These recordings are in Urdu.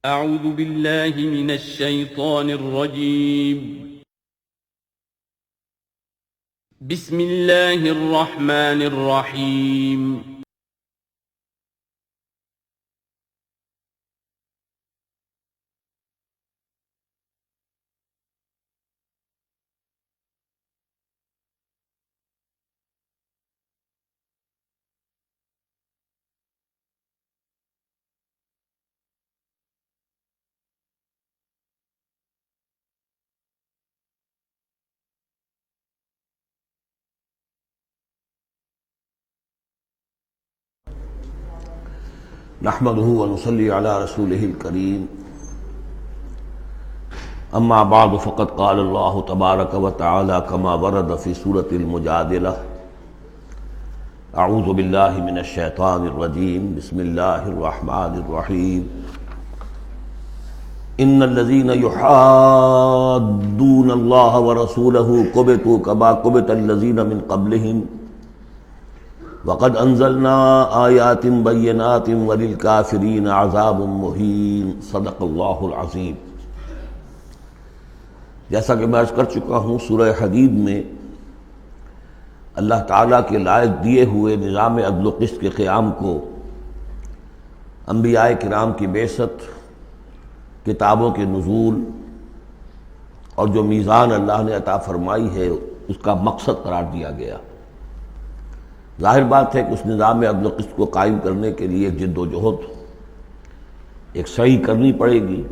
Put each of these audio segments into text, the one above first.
اعوذ باللہ من الشیطان الرجیم بسم اللہ الرحمن الرحیم نحمده ونصلي على رسوله الكريم اما بعد فقد قال الله تبارك وتعالى كما ورد في سورة المجادلة اعوذ بالله من الشيطان الرجيم بسم الله الرحمن الرحيم ان الذين يحادون الله ورسوله كبتوا كما كبت الذين من قبلهم وقد انزلنا آیات بینات وللکافرین عذاب مہین صدق اللہ العظیم۔ جیسا کہ میں عرض کر چکا ہوں، سورہ حدید میں اللہ تعالیٰ کے لائق دیے ہوئے نظام عدل و قسط کے قیام کو، انبیاء کرام کی بعثت، کتابوں کے نزول اور جو میزان اللہ نے عطا فرمائی ہے اس کا مقصد قرار دیا گیا۔ ظاہر بات ہے کہ اس نظام عدل و قسط کو قائم کرنے کے لیے ایک جد و جہد، ایک سعی کرنی پڑے گی،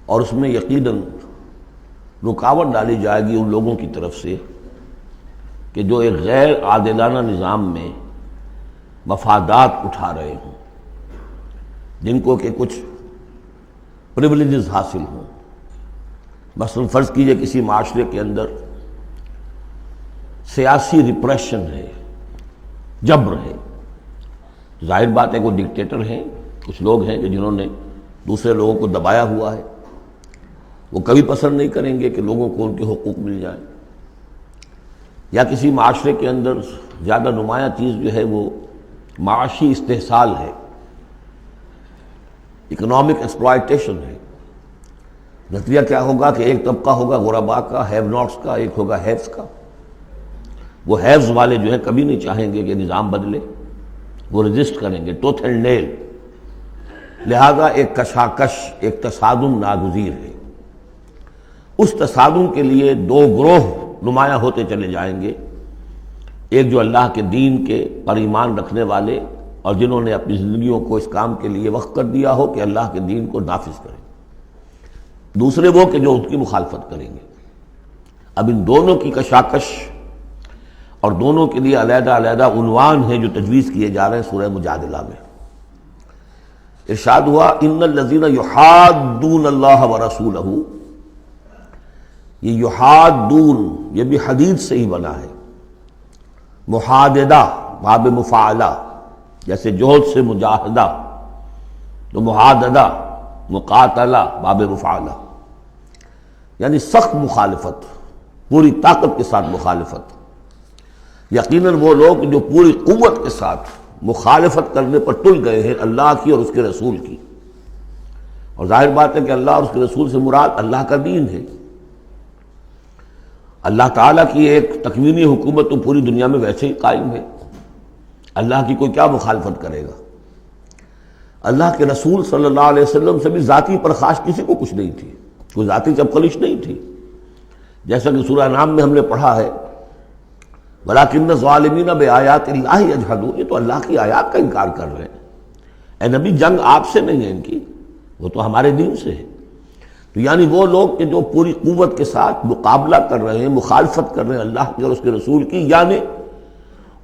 اور اس میں یقیناً رکاوٹ ڈالی جائے گی ان لوگوں کی طرف سے کہ جو ایک غیر عادلانہ نظام میں مفادات اٹھا رہے ہوں، جن کو کہ کچھ پریولیجز حاصل ہوں۔ مثلا فرض کیجئے کسی معاشرے کے اندر سیاسی ریپریشن ہے، جبر ہے، ظاہر بات ہے کہ ڈکٹیٹر ہیں، کچھ لوگ ہیں کہ جنہوں نے دوسرے لوگوں کو دبایا ہوا ہے، وہ کبھی پسند نہیں کریں گے کہ لوگوں کو ان کے حقوق مل جائیں۔ یا کسی معاشرے کے اندر زیادہ نمایاں چیز جو ہے وہ معاشی استحصال ہے، اکنامک ایکسپلائٹیشن ہے۔ نتیجہ کیا ہوگا کہ ایک طبقہ ہوگا غرباء کا، ہیو ناٹس کا، ایک ہوگا ہیوز کا۔ وہ ہیوز والے جو ہیں کبھی نہیں چاہیں گے کہ نظام بدلے، وہ رجسٹ کریں گے ٹوتھ اینڈ نیل۔ لہذا ایک کشاکش، ایک تصادم ناگزیر ہے۔ اس تصادم کے لیے دو گروہ نمایاں ہوتے چلے جائیں گے، ایک جو اللہ کے دین کے پر ایمان رکھنے والے اور جنہوں نے اپنی زندگیوں کو اس کام کے لیے وقف کر دیا ہو کہ اللہ کے دین کو نافذ کریں، دوسرے وہ کہ جو اس کی مخالفت کریں گے۔ اب ان دونوں کی کشاکش اور دونوں کے لیے علیحدہ علیحدہ عنوان ہیں جو تجویز کیے جا رہے ہیں سورہ مجادلہ میں۔ ارشاد ہوا ان الذین یحادون اللہ ورسولہ، یہ یحادون یہ بھی حدید سے ہی بنا ہے، محاددہ باب مفاعلہ، جیسے جہد سے مجاہدہ تو محاددہ مقاتلہ باب مفاعلہ، یعنی سخت مخالفت، پوری طاقت کے ساتھ مخالفت۔ یقیناً وہ لوگ جو پوری قوت کے ساتھ مخالفت کرنے پر تل گئے ہیں اللہ کی اور اس کے رسول کی، اور ظاہر بات ہے کہ اللہ اور اس کے رسول سے مراد اللہ کا دین ہے۔ اللہ تعالیٰ کی ایک تکوینی حکومت تو پوری دنیا میں ویسے ہی قائم ہے، اللہ کی کوئی کیا مخالفت کرے گا؟ اللہ کے رسول صلی اللہ علیہ وسلم سے بھی ذاتی پرخاش کسی کو کچھ نہیں تھی، کوئی ذاتی چپقلش نہیں تھی، جیسا کہ سورہ انعام میں ہم نے پڑھا ہے وَلَٰكِنَّ الظَّالِمِينَ بِآيَاتِ اللَّهِ يَجْحَدُونَ، یہ تو اللہ کی آیات کا انکار کر رہے ہیں۔ اے نبی جنگ آپ سے نہیں ہے ان کی، وہ تو ہمارے دین سے ہے۔ تو یعنی وہ لوگ کہ جو پوری قوت کے ساتھ مقابلہ کر رہے ہیں، مخالفت کر رہے ہیں اللہ کی اور اس کے رسول کی، یعنی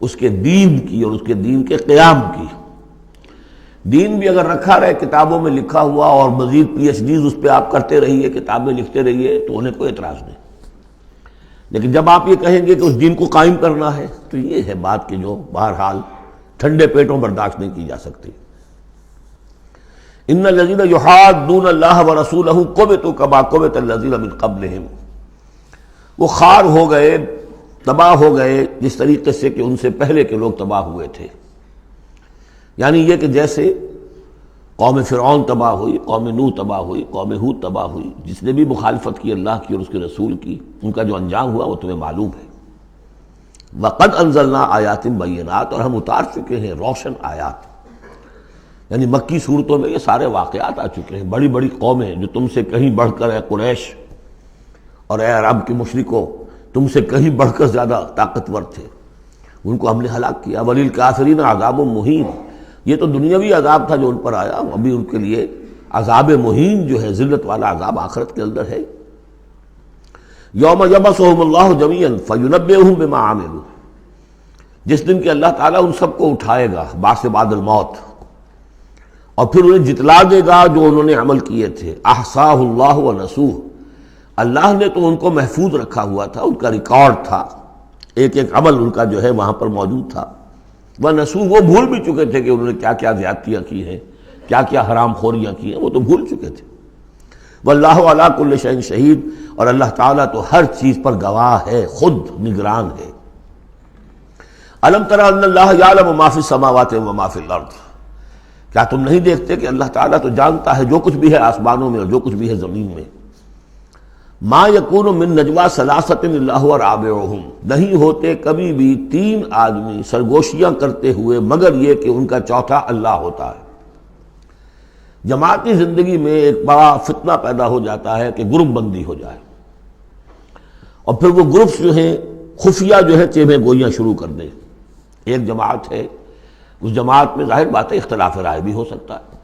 اس کے دین کی اور اس کے دین کے قیام کی۔ دین بھی اگر رکھا رہے کتابوں میں لکھا ہوا اور مزید پی ایچ ڈیز اس پہ آپ کرتے رہیے، کتابیں لکھتے رہیے، تو انہیں کوئی اعتراض نہیں، لیکن جب آپ یہ کہیں گے کہ اس دین کو قائم کرنا ہے تو یہ ہے بات کہ جو بہرحال ٹھنڈے پیٹوں برداشت نہیں کی جا سکتی۔ ان الذین یحادون اللہ ورسولہ کبتوا کما کبت الذین من قبلہم، وہ خار ہو گئے، تباہ ہو گئے جس طریقے سے کہ ان سے پہلے کے لوگ تباہ ہوئے تھے۔ یعنی یہ کہ جیسے قوم فرعون تباہ ہوئی، قوم نوح تباہ ہوئی، قوم ہود تباہ ہوئی، جس نے بھی مخالفت کی اللہ کی اور اس کے رسول کی، ان کا جو انجام ہوا وہ تمہیں معلوم ہے۔ وَقَدْ أَنزَلْنَا آیَاتٍ بَيِّنَاتٍ، اور ہم اتار چکے ہیں روشن آیات، یعنی مکی صورتوں میں یہ سارے واقعات آ چکے ہیں۔ بڑی بڑی قومیں جو تم سے کہیں بڑھ کر، اے قریش اور اے عرب کے مشرکو، تم سے کہیں بڑھ کر زیادہ طاقتور تھے، ان کو ہم نے ہلاک کیا۔ وَلِلْكَافِرِينَ عَذَابٌ مُّهِينٌ، یہ تو دنیاوی عذاب تھا جو ان پر آیا، ابھی ان کے لیے عذاب مہین جو ہے ذلت والا عذاب آخرت کے اندر ہے۔ یوم یبعثہم اللہ جمیعا فینبئہم بما عملوا، جس دن کہ اللہ تعالیٰ ان سب کو اٹھائے گا بعث بعد الموت، اور پھر انہیں جتلا دے گا جو انہوں نے عمل کیے تھے۔ احصاہ اللہ ونسوہ، اللہ نے تو ان کو محفوظ رکھا ہوا تھا، ان کا ریکارڈ تھا، ایک ایک عمل ان کا جو ہے وہاں پر موجود تھا۔ ونسوہ، وہ بھول بھی چکے تھے کہ انہوں نے کیا کیا زیادتیاں کی ہیں، کیا کیا حرام خوریاں کی ہیں، وہ تو بھول چکے تھے۔ واللہ علی کل شیء شہید، اور اللہ تعالیٰ تو ہر چیز پر گواہ ہے، خود نگران ہے۔ الم تر ان اللہ یعلم ما فی السماوات و ما فی الارض، کیا تم نہیں دیکھتے کہ اللہ تعالیٰ تو جانتا ہے جو کچھ بھی ہے آسمانوں میں اور جو کچھ بھی ہے زمین میں۔ ما یکون من نجوا ثلاثۃ الا هو رابعہم، نہیں ہوتے کبھی بھی تین آدمی سرگوشیاں کرتے ہوئے مگر یہ کہ ان کا چوتھا اللہ ہوتا ہے۔ جماعتی زندگی میں ایک بڑا فتنہ پیدا ہو جاتا ہے کہ گروپ بندی ہو جائے، اور پھر وہ گروپس جو ہیں خفیہ جو ہے چیمیں گوئیاں شروع کر دیں۔ ایک جماعت ہے، اس جماعت میں ظاہر بات ہے اختلاف رائے بھی ہو سکتا ہے،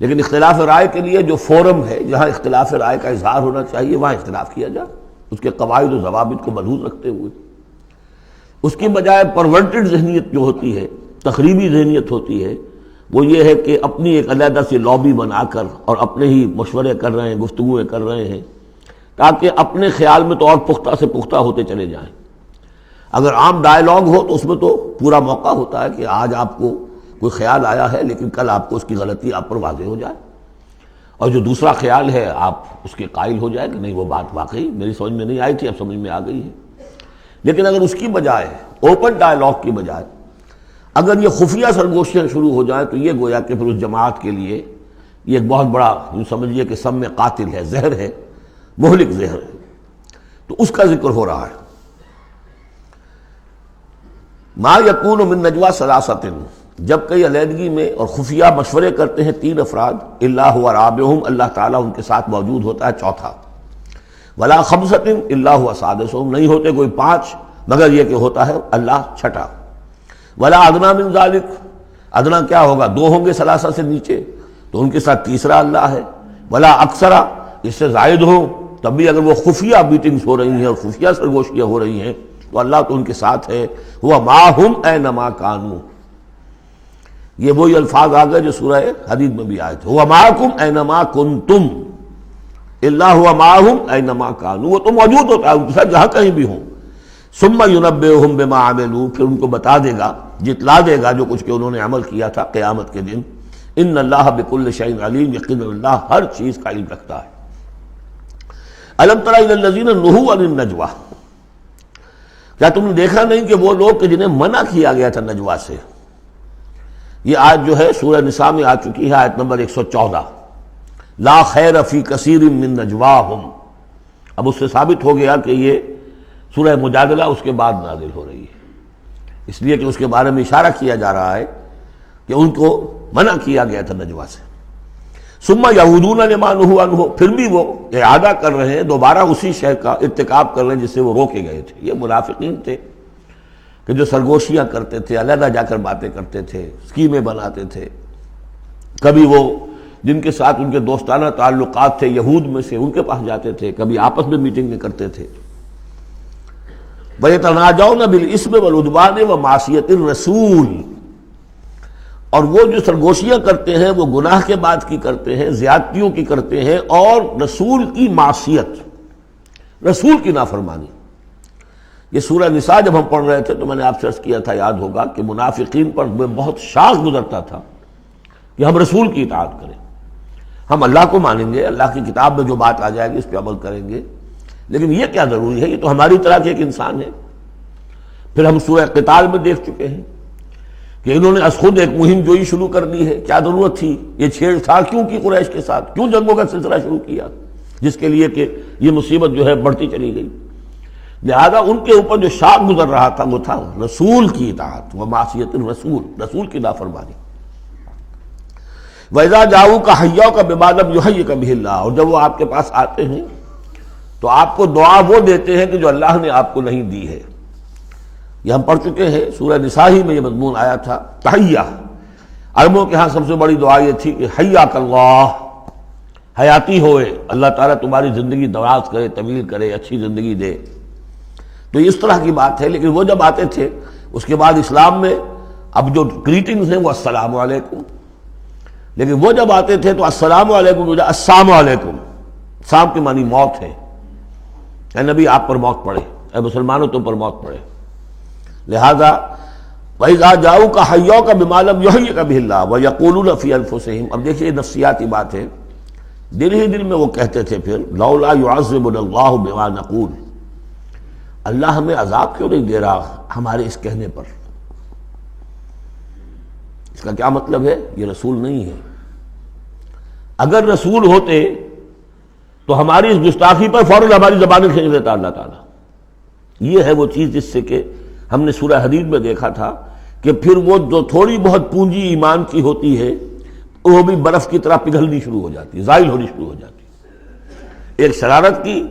لیکن اختلاف رائے کے لیے جو فورم ہے جہاں اختلاف رائے کا اظہار ہونا چاہیے وہاں اختلاف کیا جائے، اس کے قواعد و ضوابط کو ملحوظ رکھتے ہوئے۔ اس کی بجائے پرورٹڈ ذہنیت جو ہوتی ہے، تخریبی ذہنیت ہوتی ہے، وہ یہ ہے کہ اپنی ایک علیحدہ سی لابی بنا کر اور اپنے ہی مشورے کر رہے ہیں، گفتگویں کر رہے ہیں، تاکہ اپنے خیال میں تو اور پختہ سے پختہ ہوتے چلے جائیں۔ اگر عام ڈائیلاگ ہو تو اس میں تو پورا موقع ہوتا ہے کہ آج آپ کو کوئی خیال آیا ہے لیکن کل آپ کو اس کی غلطی آپ پر واضح ہو جائے، اور جو دوسرا خیال ہے آپ اس کے قائل ہو جائے کہ نہیں وہ بات واقعی میری سمجھ میں نہیں آئی تھی، اب سمجھ میں آ گئی ہے۔ لیکن اگر اس کی بجائے اوپن ڈائیلاگ کی بجائے اگر یہ خفیہ سرگوشیاں شروع ہو جائیں تو یہ گویا کہ پھر اس جماعت کے لیے یہ ایک بہت بڑا یوں سمجھیے کہ سم میں قاتل ہے، زہر ہے، مہلک زہر ہے، تو اس کا ذکر ہو رہا ہے۔ ما یکون من نجوا ثلاثۃ، جب کئی علیحدگی میں اور خفیہ مشورے کرتے ہیں تین افراد، الا هو رابعہم، اللہ تعالیٰ ان کے ساتھ موجود ہوتا ہے چوتھا، ولا خمسۃ الا هو سادسہم، نہیں ہوتے کوئی پانچ مگر یہ کہ ہوتا ہے اللہ چھٹا، ولا ادنی من ذلک، ادنا کیا ہوگا، دو ہوں گے ثلاثہ سے نیچے تو ان کے ساتھ تیسرا اللہ ہے، ولا اکثر، اس سے زائد ہوں تب بھی اگر وہ خفیہ میٹنگز ہو رہی ہیں اور خفیہ سرگوشیاں ہو رہی ہیں تو اللہ تو ان کے ساتھ ہے۔ ہوا معہم اینما کانوا، یہ وہی الفاظ آ گئے جو سورہ حدید میں بھی آئے تھے، ہوا معکم اینما کنتم، الا ہوا معہم اینما کانوا، وہ تو موجود ہوتا ہے ان کے ساتھ جہاں کہیں بھی ہوں۔ ثم ینبئہم بما عملوا، پھر ان کو بتا دے گا، جتلا دے گا جو کچھ کہ انہوں نے عمل کیا تھا قیامت کے دن۔ ان اللہ بکل شیء علیم، یقینا اللہ ہر چیز کا علم رکھتا ہے۔ الم تر الی الذین نہوا عن النجوی، کیا تم نے دیکھا نہیں کہ وہ لوگ کہ جنہیں منع کیا گیا تھا نجوا سے؟ یہ آیت جو ہے سورہ نساء میں آ چکی ہے، آیت نمبر 114، لا خیر فی کثیر من نجواہم۔ اب اس سے ثابت ہو گیا کہ یہ سورہ مجادلہ اس کے بعد نازل ہو رہی ہے، اس لیے کہ اس کے بارے میں اشارہ کیا جا رہا ہے کہ ان کو منع کیا گیا تھا نجوا سے۔ ثم یعودون لما نہوا عنہ، پھر بھی وہ اعادہ کر رہے ہیں، دوبارہ اسی شے کا ارتکاب کر رہے ہیں جس سے وہ روکے گئے تھے۔ یہ منافقین تھے کہ جو سرگوشیاں کرتے تھے، علیحدہ جا کر باتیں کرتے تھے، اسکیمیں بناتے تھے، کبھی وہ جن کے ساتھ ان کے دوستانہ تعلقات تھے یہود میں سے ان کے پاس جاتے تھے، کبھی آپس میں میٹنگیں کرتے تھے۔ وَيَتَنَاجَوْنَ بِالْإِثْمِ وَالْعُدْوَانِ وَمَعْصِيَتِ الرَّسُولِ، اور وہ جو سرگوشیاں کرتے ہیں وہ گناہ کے بعد کی کرتے ہیں، زیادتیوں کی کرتے ہیں، اور رسول کی معصیت، رسول کی نافرمانی۔ یہ سورہ نساء جب ہم پڑھ رہے تھے تو میں نے آپ سے عرض کیا تھا، یاد ہوگا کہ منافقین پر بہت شاخ گزرتا تھا کہ ہم رسول کی اطاعت کریں، ہم اللہ کو مانیں گے، اللہ کی کتاب میں جو بات آ جائے گی اس پہ عمل کریں گے، لیکن یہ کیا ضروری ہے، یہ تو ہماری طرح کے ایک انسان ہے۔ پھر ہم سورہ قتال میں دیکھ چکے ہیں کہ انہوں نے از خود ایک مہم جوئی شروع کر دی ہے. کیا ضرورت تھی یہ چھیڑ چھاڑ کیوں کی قریش کے ساتھ؟ کیوں جنگوں کا سلسلہ شروع کیا جس کے لیے کہ یہ مصیبت جو ہے بڑھتی چلی گئی؟ لہذا ان کے اوپر جو شاق گزر رہا تھا وہ تھا رسول کی اطاعت و معصیت الرسول، رسول کی نافرمانی. وَإِذَا جَاءُوكَ حَيَّوْكَ بِمَا لَمْ يُحَيِّكَ بِهِ اللَّهُ، اور جب وہ آپ کے پاس آتے ہیں تو آپ کو دعا وہ دیتے ہیں کہ جو اللہ نے آپ کو نہیں دی ہے. یہ ہم پڑھ چکے ہیں سورہ نساء ہی میں یہ مضمون آیا تھا. تحیہ، عربوں کے ہاں سب سے بڑی دعا یہ تھی کہ حیاک اللہ، حیاتی ہوئے، اللہ تعالیٰ تمہاری زندگی دراز کرے، طویل کرے، اچھی زندگی دے. تو اس طرح کی بات ہے. لیکن وہ جب آتے تھے اس کے بعد اسلام میں اب جو گریٹنگز ہیں وہ السلام علیکم، لیکن وہ جب آتے تھے تو السلام علیکم السلام علیکم، سام کے معنی موت ہے. اے نبی آپ پر موت پڑے، اے مسلمانوں تم پر موت پڑے. لہذا وَإِذَا جَاءُوكَ حَيَّوْكَ بِمَا لَمْ يُحَيِّكَ بِهِ اللَّهُ وَيَقُولُونَ فِي أَنفُسِهِمْ. اب دیکھیے نفسیاتی بات ہے، دل ہی دل میں وہ کہتے تھے پھر لولا يعذبنا الله بما نقول، اللہ ہمیں عذاب کیوں نہیں دے رہا ہمارے اس کہنے پر. اس کا کیا مطلب ہے؟ یہ رسول نہیں ہے. اگر رسول ہوتے تو ہماری اس گستاخی پر فوراً ہماری زبانیں کھینچ لیتا اللہ تعالیٰ. یہ ہے وہ چیز جس سے کہ ہم نے سورہ حدید میں دیکھا تھا کہ پھر وہ جو تھوڑی بہت پونجی ایمان کی ہوتی ہے وہ بھی برف کی طرح پگھلنی شروع ہو جاتی ہے، زائل ہونی شروع ہو جاتی ہے. ایک شرارت کی،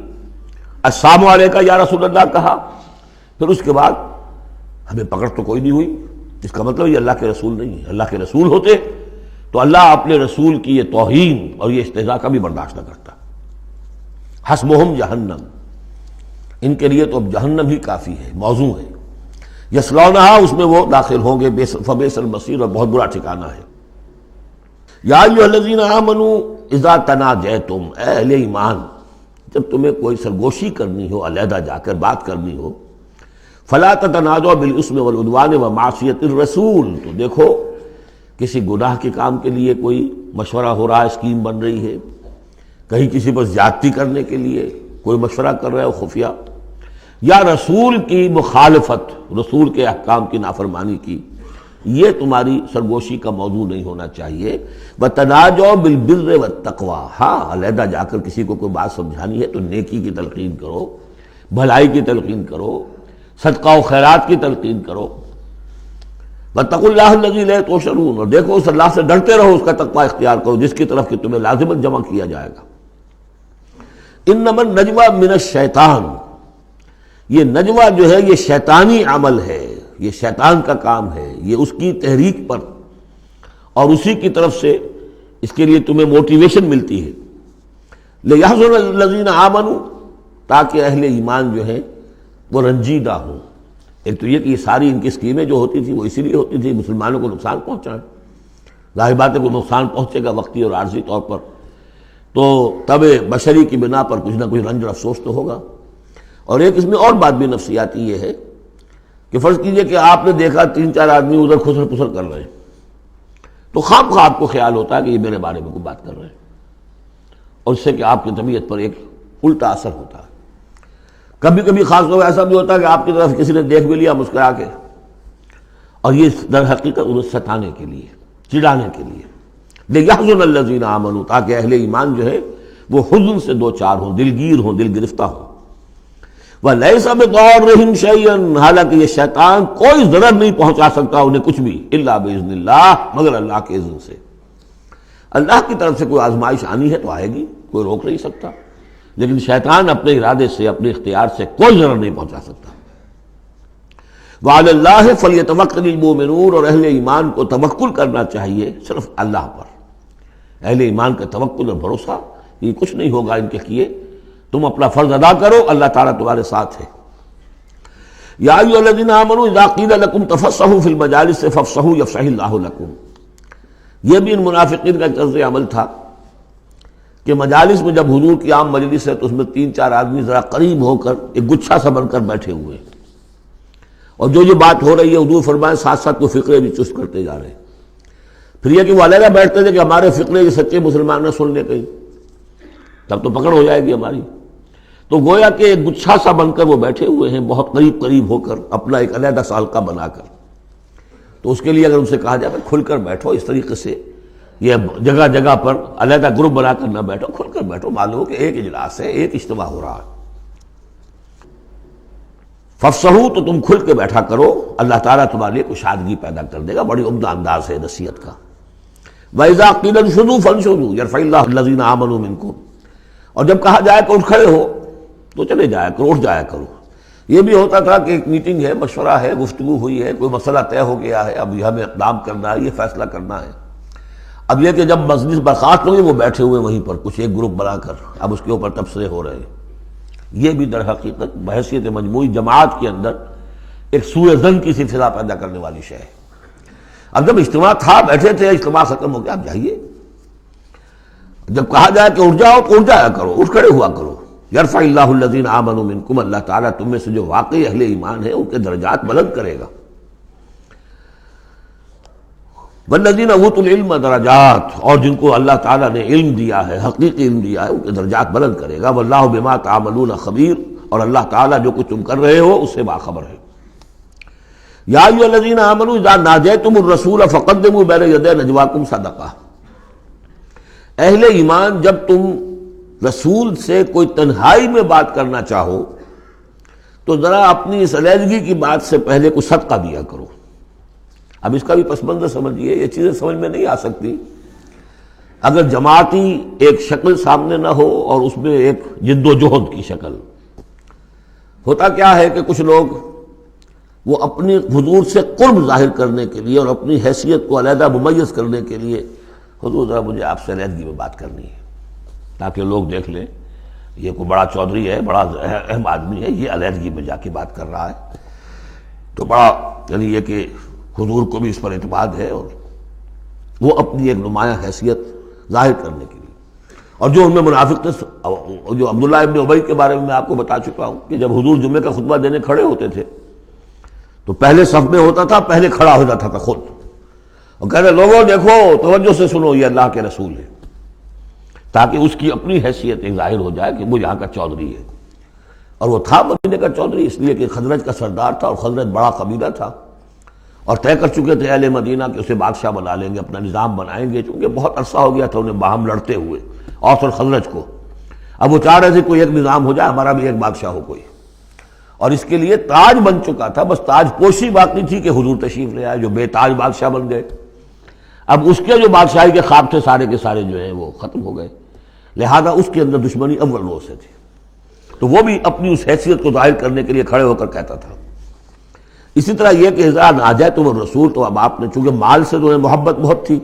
السلام علیکم یا رسول اللہ کہا، پھر اس کے بعد ہمیں پکڑ تو کوئی نہیں ہوئی. اس کا مطلب یہ اللہ کے رسول نہیں ہے. اللہ کے رسول ہوتے تو اللہ اپنے رسول کی یہ توہین اور یہ استہزاء کبھی برداشت نہ کرتا. حسبہم جہنم، ان کے لیے تو اب جہنم ہی کافی ہے، موضوع ہے. یصلونہا، اس میں وہ داخل ہوں گے، فبئس المصیر، اور بہت برا ٹھکانہ ہے. یا ایھا الذین آمنوا اذا تناجیتم، اے اہل ایمان جب تمہیں کوئی سرگوشی کرنی ہو، علیحدہ جا کر بات کرنی ہو، فلا تتناجوا بالاسم والعدوان ومعصیۃ الرسول، تو دیکھو کسی گناہ کے کام کے لیے کوئی مشورہ ہو رہا ہے، اسکیم بن رہی ہے، کہیں کسی پر زیادتی کرنے کے لیے کوئی مشورہ کر رہا ہے خفیہ، یا رسول کی مخالفت، رسول کے احکام کی نافرمانی کی، یہ تمہاری سرگوشی کا موضوع نہیں ہونا چاہیے. وَتَنَاجَوْا بِالْبِرِّ وَالتَّقْوَىٰ، ہاں علیحدہ جا کر کسی کو کوئی بات سمجھانی ہے تو نیکی کی تلقین کرو، بھلائی کی تلقین کرو، صدقہ و خیرات کی تلقین کرو. وَاتَّقُوا اللَّهَ الَّذِي إِلَيْهِ تُحْشَرُونَ، اور دیکھو اس اللہ سے ڈرتے رہو، اس کا تقوی اختیار کرو جس کی طرف کہ تمہیں لازماً جمع کیا جائے گا. انما النجوى من الشیطان، یہ نجوہ جو ہے یہ شیطانی عمل ہے، یہ شیطان کا کام ہے، یہ اس کی تحریک پر اور اسی کی طرف سے اس کے لیے تمہیں موٹیویشن ملتی ہے. لِيَحْزُنَ الَّذِينَ آمَنُوا، تاکہ اہل ایمان جو ہیں وہ رنجیدہ ہوں. ایک تو یہ کہ یہ ساری ان کی اسکیمیں جو ہوتی تھی وہ اسی لیے ہوتی تھی مسلمانوں کو نقصان پہنچائیں. ظاہر بات ہے کوئی نقصان پہنچے گا وقتی اور عارضی طور پر تو طبع بشری کی بنا پر کچھ نہ کچھ رنج اور افسوس تو ہوگا. اور ایک اس میں اور بات بھی نفسیاتی یہ ہے کہ فرض کیجئے کہ آپ نے دیکھا 3-4 آدمی ادھر خسر پسر کر رہے ہیں تو خواہ آپ کو خیال ہوتا ہے کہ یہ میرے بارے میں کوئی بات کر رہے ہیں، اور اس سے کہ آپ کی طبیعت پر ایک الٹا اثر ہوتا ہے. کبھی کبھی خاص طور ایسا بھی ہوتا ہے کہ آپ کی طرف کسی نے دیکھ بھی لیا مسکرا کے، اور یہ در حقیقت انہیں ستانے کے لیے، چڑھانے کے لیے. لِيَحْزُنَ الَّذِينَ آمَنُوا، تاکہ اہل ایمان جو ہے وہ حزن سے دوچار ہوں، دلگیر ہوں، دل گرفتہ ہوں. وَلَيْسَ بِضَارِّهِمْ شَيْئًا، حالانکہ یہ شیطان کوئی ضرر نہیں پہنچا سکتا انہیں کچھ بھی، إِلَّا بِإِذْنِ اللَّهِ، مگر اللہ کے اذن سے. اللہ کی طرف سے کوئی آزمائش آنی ہے تو آئے گی، کوئی روک نہیں سکتا، لیکن شیطان اپنے ارادے سے، اپنے اختیار سے کوئی ضرر نہیں پہنچا سکتا. وَعَلَى اللَّهِ فَلْيَتَوَكَّلِ الْمُؤْمِنُونَ، اور اہل ایمان کو توکل کرنا چاہیے صرف اللہ پر. اہل ایمان کا توکل اور بھروسہ، یہ کچھ نہیں ہوگا ان کے کیے، تم اپنا فرض ادا کرو، اللہ تعالیٰ تمہارے ساتھ ہے. یا ایھا الذین آمنوا اذا قیل لکم تفصحوا فی المجالس فافصحوا یفصح اللہ لکم. یہ بھی ان منافقین کا طرز عمل تھا کہ مجالس میں جب حضور کی عام مجلس ہے تو اس میں 3-4 آدمی ذرا قریب ہو کر ایک گچھا سا بن کر بیٹھے ہوئے ہیں، اور جو بات ہو رہی ہے حضور فرمائے ساتھ ساتھ وہ فقرے بھی چست کرتے جا رہے ہیں. پھر یہ کہ وہ علیحدہ بیٹھتے تھے کہ ہمارے فقرے یہ سچے مسلمان نہ سن لے کہیں، تب تو پکڑ ہو جائے گی ہماری. تو گویا کہ ایک گچھا سا بن کر وہ بیٹھے ہوئے ہیں، بہت قریب ہو کر، اپنا ایک علیحدہ سا حلقہ بنا کر. تو اس کے لیے اگر ان سے کہا جائے کہ کھل کر بیٹھو، اس طریقے سے یہ جگہ جگہ پر علیحدہ گروپ بنا کر نہ بیٹھو، کھل کر بیٹھو، معلوم ہو کہ ایک اجلاس ہے، ایک اجتماع ہو رہا ہے۔ فافصحوا، تو تم کھل کے بیٹھا کرو، اللہ تعالیٰ تمہارے لیے کشادگی پیدا کر دے گا۔ بڑی عمدہ انداز ہے نصیحت کا۔ وَإِذَا قِيلَ انشُزُوا فَانشُزُوا يَرْفَعِ اللَّهُ الَّذِينَ آمَنُوا مِنكُمْ، اور جب کہا جائے کہ اٹھ کھڑے ہو تو چلے جایا کرو، اٹھ جایا کرو۔ یہ بھی ہوتا تھا کہ ایک میٹنگ ہے، مشورہ ہے، گفتگو ہوئی ہے، کوئی مسئلہ طے ہو گیا ہے، اب یہ ہمیں اقدام کرنا ہے، یہ فیصلہ کرنا ہے۔ اب یہ کہ جب مجلس برخاست ہوئی، وہ بیٹھے ہوئے وہیں پر کچھ ایک گروپ بنا کر اب اس کے اوپر تبصرے ہو رہے ہیں۔ یہ بھی در حقیقت بحیثیت مجموعی جماعت کے اندر ایک سوء ظن کی سی فضا پیدا کرنے والی شے ہے۔ اب جب اجتماع تھا، بیٹھے تھے، اجتماع ختم ہو گیا، اب جائیے۔ جب کہا جائے کہ اٹھ جاؤ تو اٹھ جایا کرو، اٹھ کھڑے ہوا کرو۔ یرفع اللہ الذین آمنوا منکم، اللہ تعالیٰ تم میں سے جو واقعی اہل ایمان ہے ان کے درجات بلند کرے گا۔ والذین اوتوا العلم درجات، اور جن کو اللہ تعالیٰ نے علم دیا ہے، حقیقی علم دیا ہے، ان کے درجات بلند کرے گا۔ واللہ بما تعملون خبیر، اور اللہ تعالیٰ جو کچھ تم کر رہے ہو اس سے باخبر ہے۔ یا ایھا الذین آمنوا اذا ناجیتم الرسول فقدموا بین یدی نجواکم صدقہ، اہل ایمان جب تم رسول سے کوئی تنہائی میں بات کرنا چاہو تو ذرا اپنی اس علیحدگی کی بات سے پہلے کوئی صدقہ دیا کرو۔ اب اس کا بھی پس منظر سمجھیے، یہ چیزیں سمجھ میں نہیں آ سکتی اگر جماعتی ایک شکل سامنے نہ ہو اور اس میں ایک جد و جہد کی شکل۔ ہوتا کیا ہے کہ کچھ لوگ وہ اپنی حضور سے قرب ظاہر کرنے کے لیے اور اپنی حیثیت کو علیحدہ ممیز کرنے کے لیے، حضور ذرا مجھے آپ سے علیحدگی میں بات کرنی ہے تاکہ لوگ دیکھ لیں یہ کوئی بڑا چودھری ہے، بڑا اہم آدمی ہے، یہ علیحدگی میں جا کے بات کر رہا ہے، تو بڑا یعنی یہ کہ حضور کو بھی اس پر اعتماد ہے، اور وہ اپنی ایک نمایاں حیثیت ظاہر کرنے کے لیے۔ اور جو ان میں منافق تھے، جو عبداللہ ابن ابی کے بارے میں آپ کو بتا چکا ہوں کہ جب حضور جمعے کا خطبہ دینے کھڑے ہوتے تھے تو پہلے صف میں ہوتا تھا، پہلے کھڑا ہو جاتا تھا خود، اور کہتے لوگوں دیکھو توجہ سے سنو، یہ اللہ کے رسول ہے، تاکہ اس کی اپنی حیثیت ایک ظاہر ہو جائے کہ وہ یہاں کا چودھری ہے۔ اور وہ تھا مدینے کا چودھری، اس لیے کہ خزرج کا سردار تھا، اور خزرج بڑا قبیلہ تھا، اور طے کر چکے تھے اہل مدینہ کہ اسے بادشاہ بنا لیں گے، اپنا نظام بنائیں گے، چونکہ بہت عرصہ ہو گیا تھا انہیں باہم لڑتے ہوئے اوس اور خزرج کو۔ اب وہ چاہ رہے تھے کوئی ایک نظام ہو جائے، ہمارا بھی ایک بادشاہ ہو کوئی، اور اس کے لیے تاج بن چکا تھا، بس تاج پوشی باقی تھی کہ حضور تشریف لے آئے جو بے تاج بادشاہ بن گئے۔ اب اس کے جو بادشاہی کے خواب تھے سارے کے سارے جو ہیں وہ ختم ہو گئے، لہذا اس کے اندر دشمنی اول روز سے تھی، تو وہ بھی اپنی اس حیثیت کو ظاہر کرنے کے لیے کھڑے ہو کر کہتا تھا۔ اسی طرح یہ کہ اذا ناجیتم الرسول، تو اب آپ نے چونکہ مال سے انہیں محبت بہت تھی،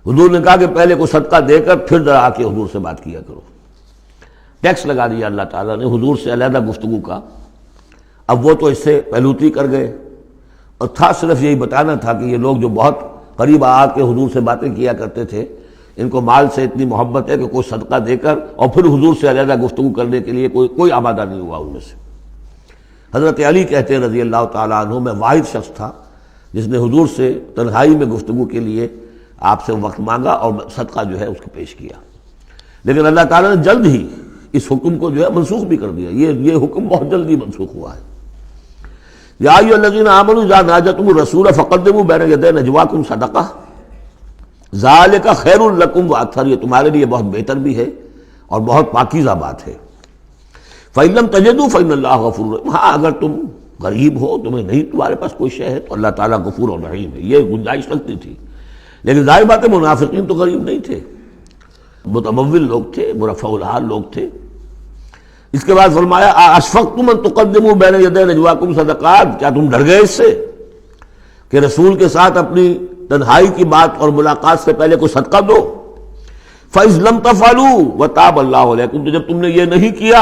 حضور نے کہا کہ پہلے کوئی صدقہ دے کر پھر ذرا آ کے حضور سے بات کیا کرو۔ ٹیکس لگا دیا اللہ تعالیٰ نے حضور سے علیحدہ گفتگو کا۔ اب وہ تو اس سے پہلوتی کر گئے، اور تھا صرف یہی بتانا تھا کہ یہ لوگ جو بہت قریب آ کے حضور سے باتیں کیا کرتے تھے، ان کو مال سے اتنی محبت ہے کہ کوئی صدقہ دے کر اور پھر حضور سے علیحدہ گفتگو کرنے کے لیے کوئی آمادہ نہیں ہوا ان میں سے۔ حضرت علی کہتے ہیں رضی اللہ تعالیٰ عنہ، میں واحد شخص تھا جس نے حضور سے تنہائی میں گفتگو کے لیے آپ سے وقت مانگا اور صدقہ جو ہے اس کو پیش کیا، لیکن اللہ تعالیٰ نے جلد ہی اس حکم کو جو ہے منسوخ بھی کر دیا۔ یہ حکم بہت جلدی منسوخ ہوا ہے۔ یا ایھا الذین آمنوا اذا ناجیتم الرسول فقدموا بین یدی نجواکم صدقہ ذالک خیر لکم واطہر، یہ تمہارے لیے بہت بہتر بھی ہے اور بہت پاکیزہ بات ہے۔ فإن لم تجدوا فإن اللہ غفور رحیم، ہاں اگر تم غریب ہو، تمہیں نہیں تمہارے پاس کوئی شے ہے، تو اللہ تعالیٰ غفور اور رحیم ہے، یہ گنجائش رکھتی تھی۔ لیکن ظاہر بات ہے منافقین تو غریب نہیں تھے، متمول لوگ تھے، مرفع الحال لوگ تھے۔ اس کے بعد فرمایا اشفقتم ان تقدموا بین یدی نجواکم صدقات، کیا تم ڈر گئے اس سے کہ رسول کے ساتھ اپنی تنہائی کی بات اور ملاقات سے پہلے کوئی صدقہ دو؟ فَإِذْ لَمْ تَفْعَلُوا وَتَابَ اللَّهُ عَلَيْكُمْ، تو جب تم نے یہ نہیں کیا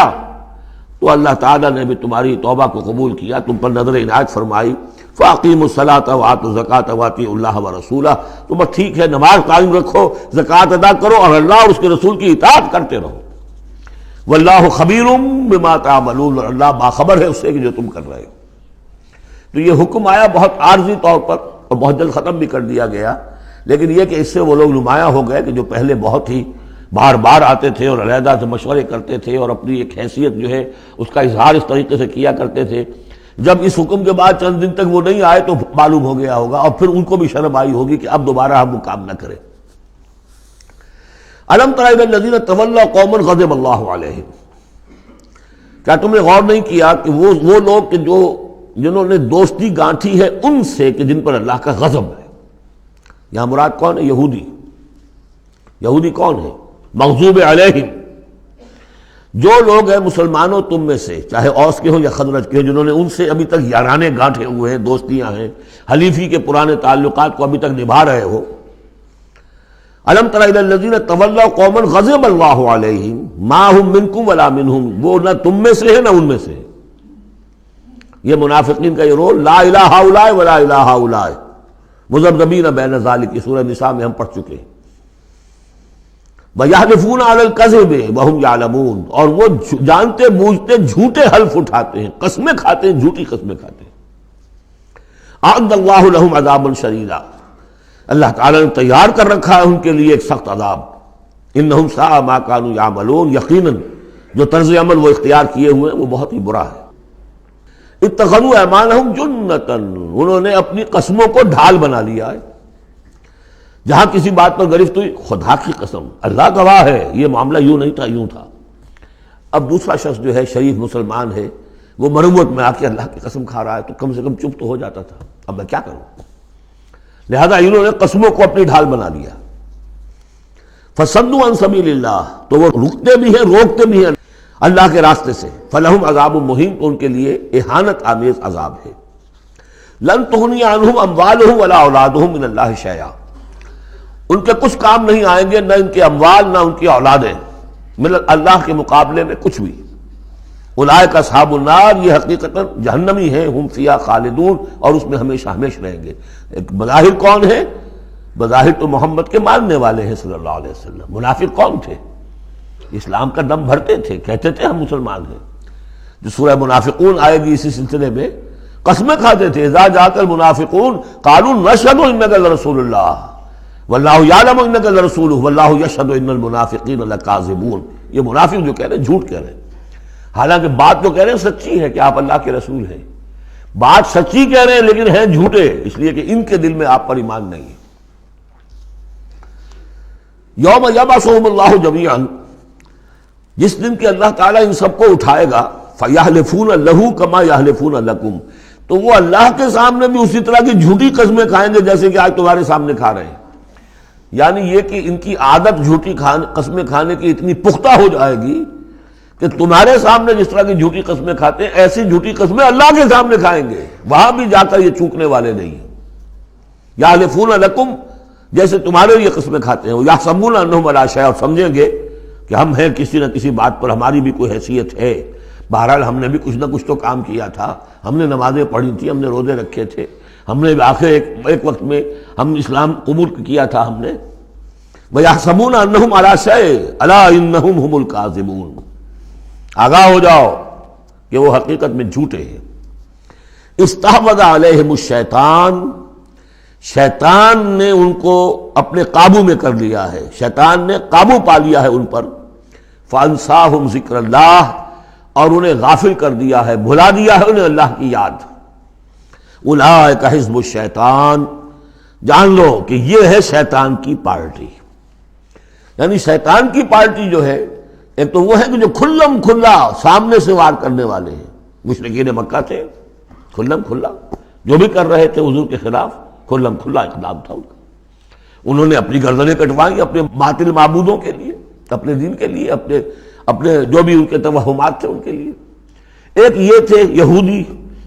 تو اللہ تعالیٰ نے بھی تمہاری توبہ کو قبول کیا، تم پر نظر عنایت فرمائی۔ فَأَقِیمُوا الصَّلَاةَ وَآتُوا الزَّکَاةَ وَأَطِیعُوا اللَّهَ وَرَسُولَهُ، تو بس ٹھیک ہے نماز قائم رکھو، زکوٰۃ ادا کرو، اور اللہ اور اس کے رسول کی اطاعت کرتے رہو۔ واللہ خبیر بما تعملون، اور اللہ باخبر ہے اس سے کہ جو تم کر رہے ہو۔ تو یہ حکم آیا بہت عارضی طور پر اور بہت جلد ختم بھی کر دیا گیا، لیکن یہ کہ اس سے وہ لوگ نمایاں ہو گئے کہ جو پہلے بہت ہی بار بار آتے تھے اور علیحدہ سے مشورے کرتے تھے اور اپنی ایک حیثیت جو ہے اس کا اظہار اس طریقے سے کیا کرتے تھے جب اس حکم کے بعد چند دن تک وہ نہیں آئے تو معلوم ہو گیا ہوگا، اور پھر ان کو بھی شرم آئی ہوگی کہ اب دوبارہ ہم وہ کام نہ کریں۔ الم تر الی الذین تولوا قوما غضب اللہ علیہم، کیا تم نے غور نہیں کیا کہ وہ لوگ کہ جنہوں نے دوستی گانٹھی ہے ان سے کہ جن پر اللہ کا غضب ہے۔ یہاں مراد کون ہے؟ یہودی۔ یہودی کون ہے؟ مغضوب علیہم، جو لوگ ہیں مسلمانوں تم میں سے، چاہے اوس کے ہوں یا خزرج کے ہوں، جنہوں نے ان سے ابھی تک یارانے گانٹھے ہوئے ہیں، دوستیاں ہیں، حلیفی کے پرانے تعلقات کو ابھی تک نبھا رہے ہو۔ الم تر الی الذین تولوا قوما غضب اللہ علیہم ما هم منکم ولا منہم، وہ نہ تم میں سے ہے نہ ان میں سے۔ یہ منافقین کا یہ رول، لا الہ ہؤلاء ولا الہ ہؤلاء، مذبذبین بین ذلک، سورہ نساء میں ہم پڑھ چکے ہیں۔ وَيَحْلِفُونَ عَلَى الْكَذِبِ وَهُمْ يَعْلَمُونَ، اور وہ جانتے بوجھتے جھوٹے حلف اٹھاتے ہیں، قسمیں کھاتے ہیں، جھوٹی قسمیں کھاتے ہیں۔ أَعَدَّ اللَّهُ لَهُمْ عَذَابًا شَدِيدًا، اللہ تعالیٰ نے تیار کر رکھا ہے ان کے لیے ایک سخت عذاب۔ إِنَّهُمْ سَاءَ مَا كَانُوا يَعْمَلُونَ، یقیناً جو طرز عمل وہ اختیار کیے ہوئے ہیں وہ بہت ہی برا ہے۔ اتخذوا أيمانهم جنة، انہوں نے اپنی قسموں کو ڈھال بنا لیا ہے۔ جہاں کسی بات پر گرفت ہوئی، خدا کی قسم، اللہ گواہ ہے یہ معاملہ یوں نہیں تھا، یوں تھا۔ اب دوسرا شخص جو ہے شریف مسلمان ہے، وہ مروت میں آ کے اللہ کی قسم کھا رہا ہے تو کم سے کم چپ تو ہو جاتا تھا، اب میں کیا کروں؟ لہذا انہوں نے قسموں کو اپنی ڈھال بنا لیا۔ فصدوا عن سبیل اللہ، تو وہ رکتے بھی ہیں روکتے بھی ہیں اللہ کے راستے سے۔ فلہم عذاب مہین، تو ان کے لیے اہانت آمیز عذاب ہے۔ لن تغنی عنہم اموالہم ولا اولادہم من اللہ شیئا، ان کے کچھ کام نہیں آئیں گے، نہ ان کے اموال نہ ان کی اولادیں، اللہ کے مقابلے میں کچھ بھی۔ اولئک اصحاب النار، یہ حقیقتاً جہنمی ہیں، ہم فیہا خالدون، اور اس میں ہمیشہ ہمیشہ رہیں گے۔ بظاہر کون ہے؟ بظاہر تو محمد کے ماننے والے ہیں صلی اللہ علیہ وسلم۔ منافق کون تھے؟ اسلام کا دم بھرتے تھے، کہتے تھے ہم مسلمان ہیں۔ جو سورہ منافقون آئے گی اسی سلسلے میں، قسمیں کھاتے تھے، اذا جاءک المنافقون قالوا نشهد انک لرسول اللہ واللہ یعلم انک لرسولہ واللہ یشہد ان المنافقین لکاذبون۔ یہ منافق جو کہہ رہے ہیں جھوٹ کہہ رہے ہیں، حالانکہ بات جو کہہ رہے ہیں سچی ہے کہ آپ اللہ کے رسول ہیں، بات سچی کہہ رہے ہیں لیکن ہیں جھوٹے، اس لیے کہ ان کے دل میں آپ پر ایمان نہیں ہے۔ یوم یبعثہم اللہ جمیعا، جس دن کہ اللہ تعالیٰ ان سب کو اٹھائے گا، فَيَحْلِفُونَ لَهُ كَمَا يَحْلِفُونَ لَكُمْ، تو وہ اللہ کے سامنے بھی اسی طرح کی جھوٹی قسمیں کھائیں گے جیسے کہ آج تمہارے سامنے کھا رہے ہیں۔ یعنی یہ کہ ان کی عادت جھوٹی قسمیں کھانے کی اتنی پختہ ہو جائے گی کہ تمہارے سامنے جس طرح کی جھوٹی قسمیں کھاتے ہیں، ایسی جھوٹی قسمیں اللہ کے سامنے کھائیں گے، وہاں بھی جا کر یہ چوکنے والے نہیں ہیں۔ یحلفون لکم، جیسے تمہارے یہ قسمیں کھاتے ہیں، یحسبون انہم علی شیء، اور سمجھیں گے کہ ہم ہیں کسی نہ کسی بات پر، ہماری بھی کوئی حیثیت ہے، بہرحال ہم نے بھی کچھ نہ کچھ تو کام کیا تھا، ہم نے نمازیں پڑھی تھی، ہم نے روزے رکھے تھے، ہم نے آخر ایک وقت میں ہم اسلام قبول کیا تھا ہم نے۔ وَيَحْسَبُونَ أَنَّهُمْ عَلَىٰ شَيْءٍ أَلَا إِنَّهُمْ هُمُ الْكَاذِبُونَ، آگاہ ہو جاؤ کہ وہ حقیقت میں جھوٹے ہیں۔ استحوذ علیہم الشیطان، شیطان نے ان کو اپنے قابو میں کر لیا ہے، شیطان نے قابو پا لیا ہے ان پر۔ فانساہم ذکر اللہ، اور انہیں غافل کر دیا ہے، بھلا دیا ہے انہیں اللہ کی یاد۔ اولئک حزب الشیطان، جان لو کہ یہ ہے شیطان کی پارٹی۔ یعنی شیطان کی پارٹی جو ہے، ایک تو وہ ہے کہ جو کھلم کھلا سامنے سے وار کرنے والے ہیں، مشرکین مکہ تھے، کھلم کھلا جو بھی کر رہے تھے حضور کے خلاف، کھلم کھلا اقدام تھا ان کا۔ انہوں نے اپنی گردنیں کٹوائیں اپنے باطل معبودوں کے لیے، اپنے دین کے لیے، اپنے جو بھی ان کے توہمات تھے ان کے لیے۔ ایک یہ تھے یہودی،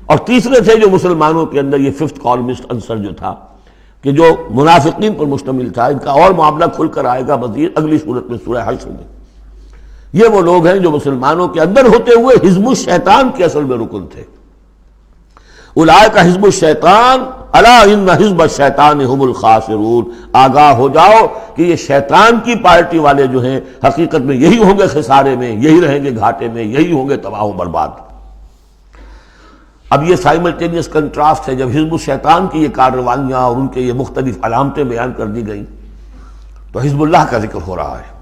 اور تیسرے تھے جو مسلمانوں کے اندر یہ ففتھ کالمسٹ عنصر جو تھا، کہ جو منافقین پر مشتمل تھا۔ ان کا اور معاملہ کھل کر آئے گا مزید اگلی صورت میں، سورہ حشر میں۔ یہ وہ لوگ ہیں جو مسلمانوں کے اندر ہوتے ہوئے حزب الشیطان کے اصل میں رکن تھے۔ اولئک حزب الشیطان الا ان حزب الشیطان هم الخاسرون، آگاہ ہو جاؤ کہ یہ شیطان کی پارٹی والے جو ہیں حقیقت میں یہی ہوں گے خسارے میں، یہی رہیں گے گھاٹے میں، یہی ہوں گے تباہ و برباد۔ اب یہ سائملٹینیس کنٹراسٹ ہے، جب حزب الشیطان کی یہ کارروائیاں اور ان کے یہ مختلف علامتیں بیان کر دی گئیں تو حزب اللہ کا ذکر ہو رہا ہے۔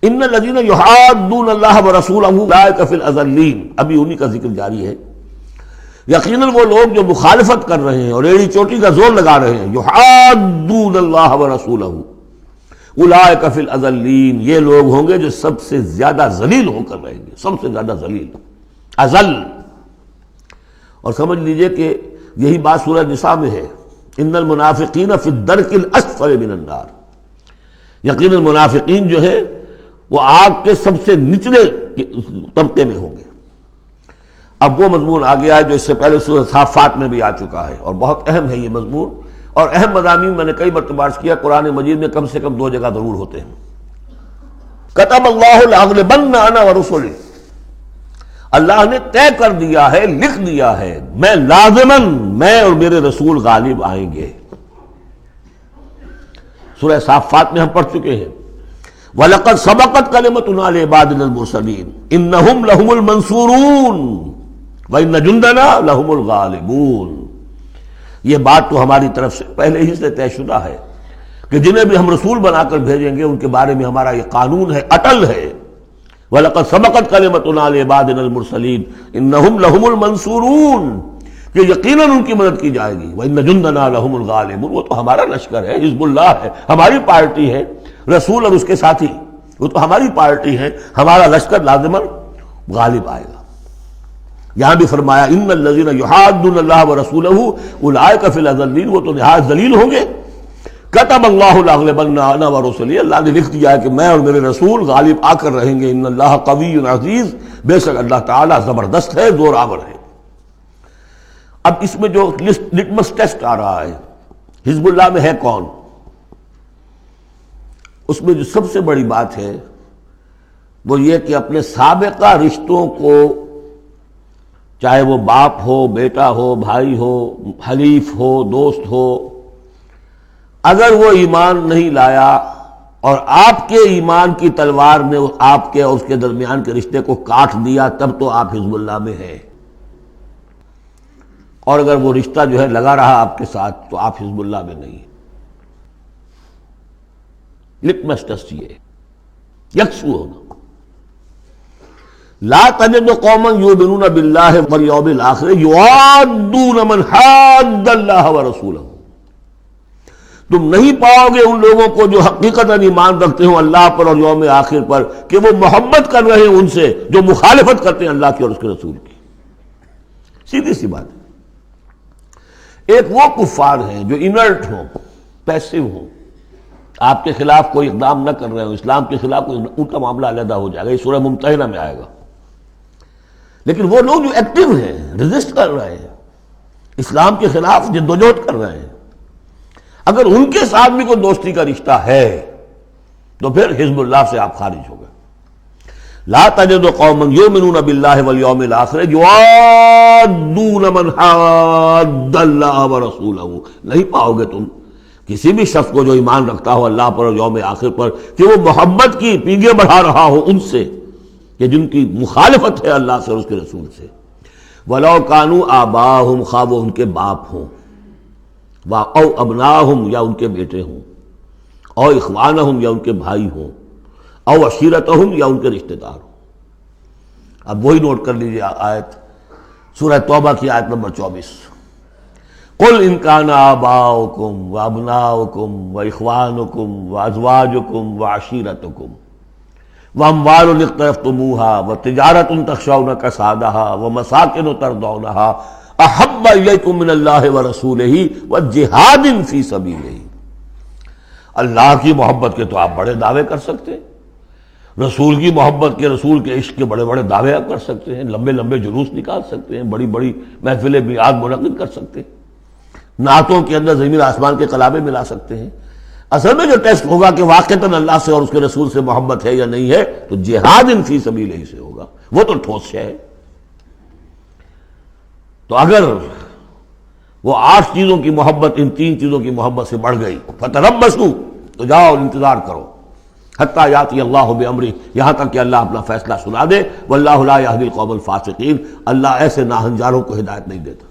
ان الذین یحادون اللہ ورسولہ اولئک فی الاذلین، ابھی انہی کا ذکر جاری ہے۔ یقیناً وہ لوگ جو مخالفت کر رہے ہیں اور ایڑی چوٹی کا زور لگا رہے ہیں، یحادون اللہ ورسولہ اولئک فی الاذلین، یہ لوگ ہوں گے جو سب سے زیادہ ذلیل ہو کر رہیں گے، سب سے زیادہ ذلیل، اذل۔ اور سمجھ لیجئے کہ یہی بات سورہ نساء میں ہے، ان المنافقین فی الدرک الاسفل من النار، یقیناً منافقین جو ہے وہ آگ کے سب سے نچلے طبقے میں ہوں گے۔ اب وہ مضمون آ گیا ہے جو اس سے پہلے سورہ صافات میں بھی آ چکا ہے، اور بہت اہم ہے یہ مضمون، اور اہم مضامین میں نے کئی مرتبہ عرض کیا قرآن مجید میں کم سے کم 2 جگہ ضرور ہوتے ہیں۔ کتب اللہ لأغلبن انا ورسلی، اللہ نے طے کر دیا ہے، لکھ دیا ہے، میں لازماً، میں اور میرے رسول غالب آئیں گے۔ سورہ صافات میں ہم پڑھ چکے ہیں، وَلَقَدْ سَبَقَتْ كَلِمَتُنَا لِعِبَادِنَا الْمُرْسَلِينَ إِنَّهُمْ لَهُمُ الْمَنْصُورُونَ وَإِنَّ جُنْدَنَا لَهُمُ الْغَالِبُونَ، یہ بات تو ہماری طرف سے پہلے ہی سے طے شدہ ہے کہ جنہیں بھی ہم رسول بنا کر بھیجیں گے ان کے بارے میں ہمارا یہ قانون ہے، اٹل ہے۔ وَلَقَدْ سَبَقَتْ كَلِمَتُنَا لِعِبَادِنَا الْمُرْسَلِينَ إِنَّهُمْ لَهُمُ الْمَنْصُورُونَ، کہ یقیناً ان کی مدد کی جائے گی۔ وَإِنَّ جُنْدَنَا لَهُمُ الْغَالِبُونَ، وہ تو ہمارا لشکر ہے، حزب اللہ ہے، ہماری پارٹی ہے، رسول اور اس کے ساتھی وہ تو ہماری پارٹی ہے، ہمارا لشکر لازماً غالب آئے گا۔ یہاں بھی فرمایا ان الذین یحادون اللہ ورسولہ اولئک فی الاذلین، وہ تو نہایت ذلیل ہوں گے۔ کتب اللہ لأغلبن انا ورسلی، اللہ نے لکھ دیا ہے کہ میں اور میرے رسول غالب آ کر رہیں گے۔ ان اللہ قوی عزیز، بے شک اللہ تعالیٰ زبردست ہے، زور آور ہے۔ اب اس میں جو لٹمس ٹیسٹ آ رہا ہے حزب اللہ میں ہے کون، اس میں جو سب سے بڑی بات ہے وہ یہ کہ اپنے سابقہ رشتوں کو، چاہے وہ باپ ہو، بیٹا ہو، بھائی ہو، حلیف ہو، دوست ہو، اگر وہ ایمان نہیں لایا اور آپ کے ایمان کی تلوار نے آپ کے اور اس کے درمیان کے رشتے کو کاٹ دیا، تب تو آپ حزب اللہ میں ہیں، اور اگر وہ رشتہ جو ہے لگا رہا آپ کے ساتھ تو آپ حزب اللہ میں نہیں۔ لٹمس ٹیسٹ یہ یکسو ہونا۔ لا تجد قوما یؤمنون باللہ والیوم الآخر یوادون من حاد اللہ ورسولہ، تم نہیں پاؤ گے ان لوگوں کو جو حقیقتاً ایمان رکھتے ہوں اللہ پر اور یوم آخر پر کہ وہ محبت کر رہے ہیں ان سے جو مخالفت کرتے ہیں اللہ کی اور اس کے رسول کی۔ سیدھی سی بات ہے۔ ایک وہ کفار ہیں جو انرٹ ہوں، پیسو ہوں، آپ کے خلاف کوئی اقدام نہ کر رہے ہوں، اسلام کے خلاف کوئی، ان کا معاملہ علیحدہ ہو جائے گا، یہ سورہ ممتحنہ میں آئے گا۔ لیکن وہ لوگ جو ایکٹیو ہیں، ریزسٹ کر رہے ہیں، اسلام کے خلاف جدوجہد کر رہے ہیں، اگر ان کے ساتھ بھی کوئی دوستی کا رشتہ ہے تو پھر حزب اللہ سے آپ خارج ہو گئے۔ لا تجد قوما یؤمنون باللہ والیوم الآخر یوادون من حاد اللہ ورسولہ، نہیں پاؤ گے تم کسی بھی شخص کو جو ایمان رکھتا ہو اللہ پر اور یوم آخر پر کہ وہ محبت کی پینگیں بڑھا رہا ہو ان سے کہ جن کی مخالفت ہے اللہ سے اور اس کے رسول سے۔ وَلَوْ كَانُوا آبَاءَهُمْ، خواہ وہ ان کے باپ ہوں، او ابناہم یا ان کے بیٹے ہوں، او اخوانہم یا ان کے بھائی ہوں، او عشیرتہم یا ان کے رشتہ دار ہوں۔ اب وہی نوٹ کر لیجیے آیت سورہ توبہ کی آیت نمبر 24، قل ان کان آباؤکم وابناؤکم واخوانکم وازواجکم وعشیرتکم واموال اقترفتموها وتجارۃ تخشون کسادها ومساکن ترضونها احب الیکم من اللہ ورسولہ وجہاد فی سبیلہ۔ اللہ کی محبت کے تو آپ بڑے دعوے کر سکتے ہیں، رسول کی محبت کے، رسول کے عشق کے بڑے بڑے دعوے آپ کر سکتے ہیں، لمبے لمبے جلوس نکال سکتے ہیں، بڑی بڑی محفلیں میعاد منعقد کر سکتے ہیں، نعتوں کے اندر زمین آسمان کے کلامیں ملا سکتے ہیں۔ اصل میں جو ٹیسٹ ہوگا کہ واقعتاً اللہ سے اور اس کے رسول سے محبت ہے یا نہیں ہے تو جہاد فی سبیلہ سے ہوگا، وہ تو ٹھوس ہے۔ تو اگر وہ 8 چیزوں کی محبت ان 3 چیزوں کی محبت سے بڑھ گئی، فتربصوا، تو جاؤ انتظار کرو، حتی یاتی اللہ بامرہ، یہاں تک کہ اللہ اپنا فیصلہ سنا دے۔ واللہ لا یہدی القوم الفاسقین، اللہ ایسے ناہنجاروں کو ہدایت نہیں دیتا۔